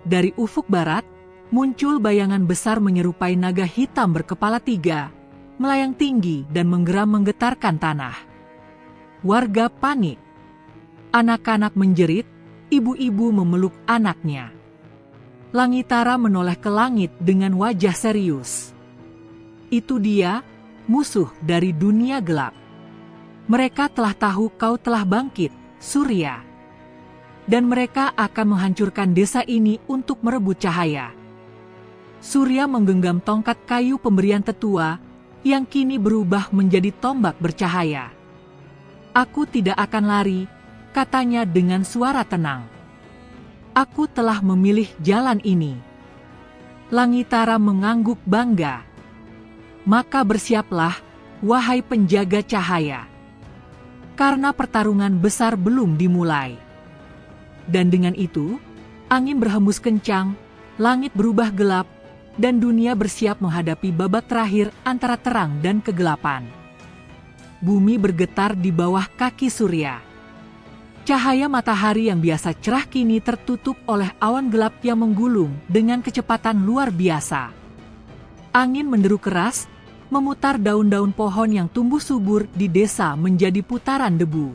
[SPEAKER 1] Dari ufuk barat, muncul bayangan besar menyerupai naga hitam berkepala 3, melayang tinggi dan menggetar-menggetarkan tanah. Warga panik. Anak-anak menjerit, ibu-ibu memeluk anaknya. Langitara menoleh ke langit dengan wajah serius. "Itu dia, musuh dari dunia gelap. Mereka telah tahu kau telah bangkit, Surya. Dan mereka akan menghancurkan desa ini untuk merebut cahaya." Surya menggenggam tongkat kayu pemberian tetua, yang kini berubah menjadi tombak bercahaya. "Aku tidak akan lari," katanya dengan suara tenang. "Aku telah memilih jalan ini." Langitara mengangguk bangga. "Maka bersiaplah, wahai penjaga cahaya. Karena pertarungan besar belum dimulai." Dan dengan itu, angin berhembus kencang, langit berubah gelap, dan dunia bersiap menghadapi babak terakhir antara terang dan kegelapan. bumi bergetar di bawah kaki Surya. Cahaya matahari yang biasa cerah kini tertutup oleh awan gelap yang menggulung dengan kecepatan luar biasa. Angin menderu keras, memutar daun-daun pohon yang tumbuh subur di desa menjadi putaran debu.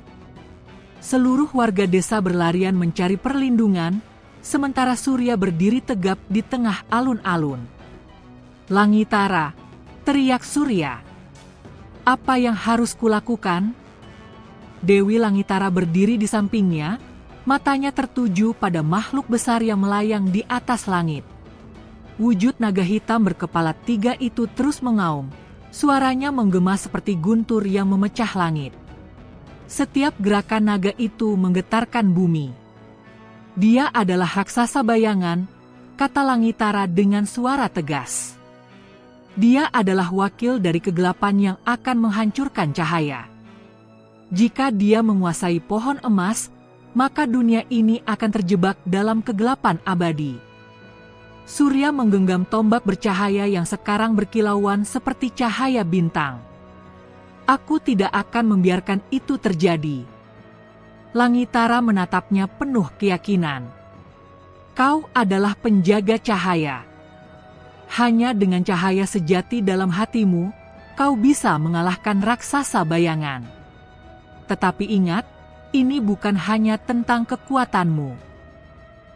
[SPEAKER 1] Seluruh warga desa berlarian mencari perlindungan, sementara Surya berdiri tegap di tengah alun-alun. "Langitara," teriak Surya. "Apa yang harus kulakukan?" Dewi Langitara berdiri di sampingnya, matanya tertuju pada makhluk besar yang melayang di atas langit. Wujud naga hitam berkepala 3 itu terus mengaum, suaranya menggema seperti guntur yang memecah langit. Setiap gerakan naga itu menggetarkan bumi. "Dia adalah raksasa bayangan," kata Langitara dengan suara tegas. "Dia adalah wakil dari kegelapan yang akan menghancurkan cahaya. Jika dia menguasai pohon emas, maka dunia ini akan terjebak dalam kegelapan abadi." Surya menggenggam tombak bercahaya yang sekarang berkilauan seperti cahaya bintang. "Aku tidak akan membiarkan itu terjadi." Langitara menatapnya penuh keyakinan. "Kau adalah penjaga cahaya. Hanya dengan cahaya sejati dalam hatimu, kau bisa mengalahkan raksasa bayangan. Tetapi ingat, ini bukan hanya tentang kekuatanmu.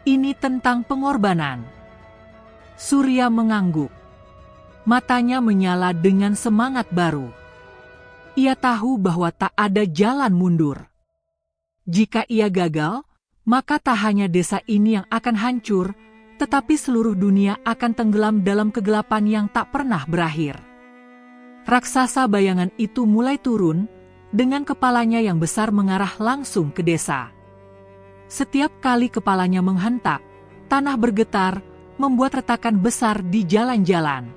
[SPEAKER 1] Ini tentang pengorbanan." Surya mengangguk. Matanya menyala dengan semangat baru. Ia tahu bahwa tak ada jalan mundur. Jika ia gagal, maka tak hanya desa ini yang akan hancur, tetapi seluruh dunia akan tenggelam dalam kegelapan yang tak pernah berakhir. Raksasa bayangan itu mulai turun, dengan kepalanya yang besar mengarah langsung ke desa. Setiap kali kepalanya menghentak, tanah bergetar, membuat retakan besar di jalan-jalan.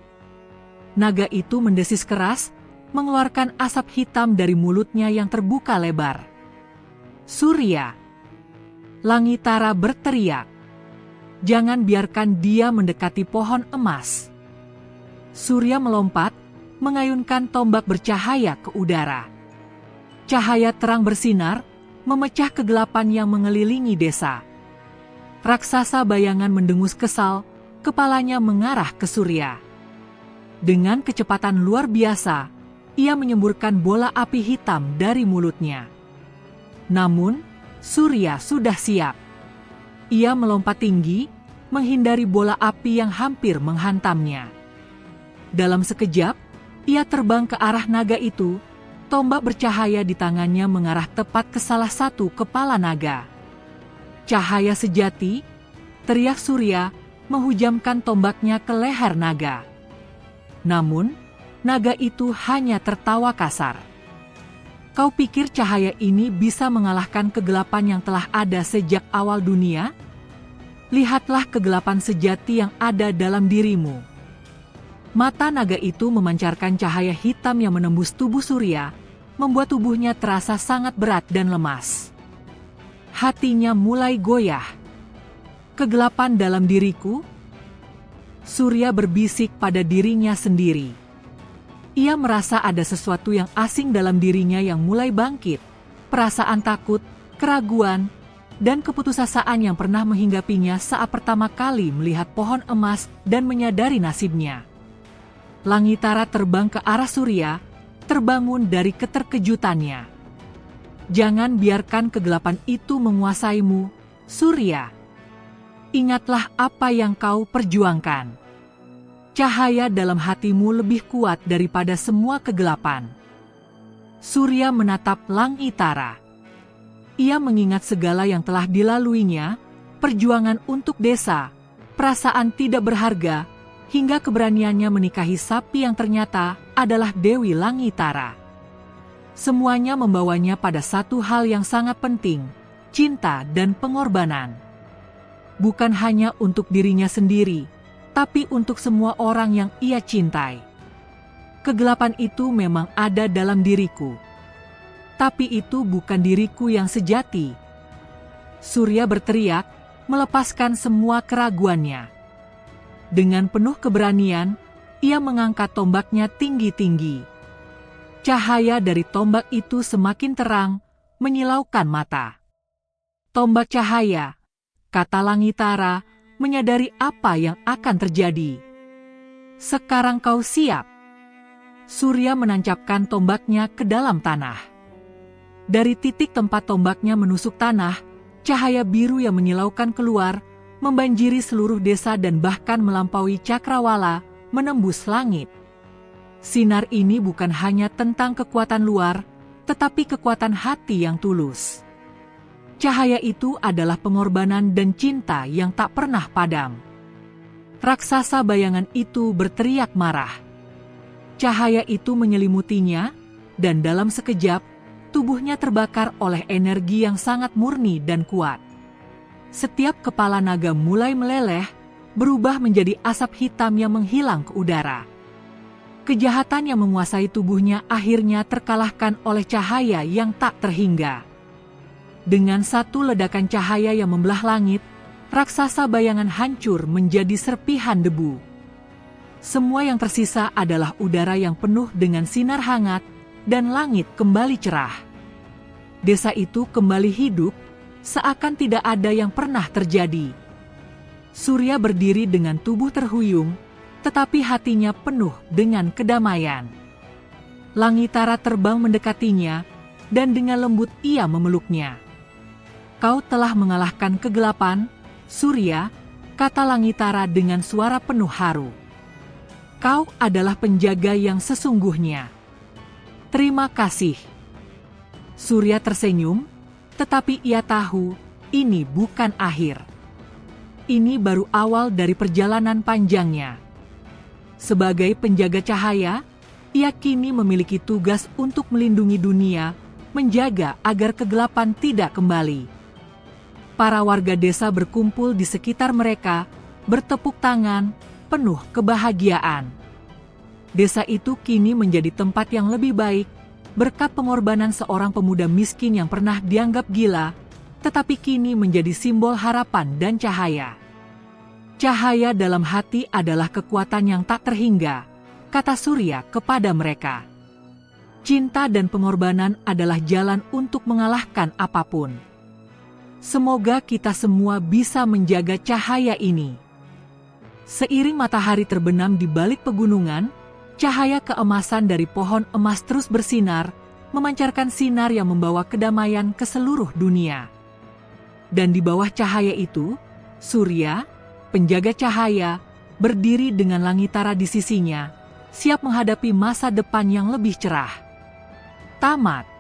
[SPEAKER 1] Naga itu mendesis keras, mengeluarkan asap hitam dari mulutnya yang terbuka lebar. "Surya!" Langitara berteriak. "Jangan biarkan dia mendekati pohon emas." Surya melompat, mengayunkan tombak bercahaya ke udara. Cahaya terang bersinar, memecah kegelapan yang mengelilingi desa. Raksasa bayangan mendengus kesal, kepalanya mengarah ke Surya. Dengan kecepatan luar biasa, ia menyemburkan bola api hitam dari mulutnya. Namun, Surya sudah siap. Ia melompat tinggi, menghindari bola api yang hampir menghantamnya. Dalam sekejap, ia terbang ke arah naga itu, tombak bercahaya di tangannya mengarah tepat ke salah satu kepala naga. "Cahaya sejati!" teriak Surya, menghujamkan tombaknya ke leher naga. Namun, naga itu hanya tertawa kasar. "Kau pikir cahaya ini bisa mengalahkan kegelapan yang telah ada sejak awal dunia? Lihatlah kegelapan sejati yang ada dalam dirimu." Mata naga itu memancarkan cahaya hitam yang menembus tubuh Surya, membuat tubuhnya terasa sangat berat dan lemas. Hatinya mulai goyah. "Kegelapan dalam diriku?" Surya berbisik pada dirinya sendiri. Ia merasa ada sesuatu yang asing dalam dirinya yang mulai bangkit, perasaan takut, keraguan, dan keputusasaan yang pernah menghinggapinya saat pertama kali melihat pohon emas dan menyadari nasibnya. Langitara terbang ke arah Surya, terbangun dari keterkejutannya. "Jangan biarkan kegelapan itu menguasaimu, Surya. Ingatlah apa yang kau perjuangkan. Cahaya dalam hatimu lebih kuat daripada semua kegelapan." Surya menatap Langitara. Ia mengingat segala yang telah dilaluinya, perjuangan untuk desa, perasaan tidak berharga, hingga keberaniannya menikahi sapi yang ternyata adalah Dewi Langitara. Semuanya membawanya pada satu hal yang sangat penting, cinta dan pengorbanan. Bukan hanya untuk dirinya sendiri, tapi untuk semua orang yang ia cintai. "Kegelapan itu memang ada dalam diriku. Tapi itu bukan diriku yang sejati." Surya berteriak, melepaskan semua keraguannya. Dengan penuh keberanian, ia mengangkat tombaknya tinggi-tinggi. Cahaya dari tombak itu semakin terang, menyilaukan mata. Tombak cahaya, kata Langitara, menyadari apa yang akan terjadi. Sekarang kau siap. Surya menancapkan tombaknya ke dalam tanah. Dari titik tempat tombaknya menusuk tanah, cahaya biru yang menyilaukan keluar, membanjiri seluruh desa dan bahkan melampaui cakrawala, menembus langit. Sinar ini bukan hanya tentang kekuatan luar, tetapi kekuatan hati yang tulus. Cahaya itu adalah pengorbanan dan cinta yang tak pernah padam. Raksasa bayangan itu berteriak marah. Cahaya itu menyelimutinya, dan dalam sekejap, tubuhnya terbakar oleh energi yang sangat murni dan kuat. Setiap kepala naga mulai meleleh, berubah menjadi asap hitam yang menghilang ke udara. Kejahatan yang menguasai tubuhnya akhirnya terkalahkan oleh cahaya yang tak terhingga. Dengan satu ledakan cahaya yang membelah langit, raksasa bayangan hancur menjadi serpihan debu. Semua yang tersisa adalah udara yang penuh dengan sinar hangat, dan langit kembali cerah. Desa itu kembali hidup, seakan tidak ada yang pernah terjadi. Surya berdiri dengan tubuh terhuyung, tetapi hatinya penuh dengan kedamaian. Langitara terbang mendekatinya, dan dengan lembut ia memeluknya. Kau telah mengalahkan kegelapan, Surya, kata Langitara dengan suara penuh haru. Kau adalah penjaga yang sesungguhnya. Terima kasih. Surya tersenyum, tetapi ia tahu, ini bukan akhir. Ini baru awal dari perjalanan panjangnya. Sebagai penjaga cahaya, ia kini memiliki tugas untuk melindungi dunia, menjaga agar kegelapan tidak kembali. Para warga desa berkumpul di sekitar mereka, bertepuk tangan, penuh kebahagiaan. Desa itu kini menjadi tempat yang lebih baik, berkat pengorbanan seorang pemuda miskin yang pernah dianggap gila, tetapi kini menjadi simbol harapan dan cahaya. Cahaya dalam hati adalah kekuatan yang tak terhingga, kata Surya kepada mereka. Cinta dan pengorbanan adalah jalan untuk mengalahkan apapun. Semoga kita semua bisa menjaga cahaya ini. Seiring matahari terbenam di balik pegunungan, cahaya keemasan dari pohon emas terus bersinar, memancarkan sinar yang membawa kedamaian ke seluruh dunia. Dan di bawah cahaya itu, Surya, penjaga cahaya, berdiri dengan Langitara di sisinya, siap menghadapi masa depan yang lebih cerah. Tamat.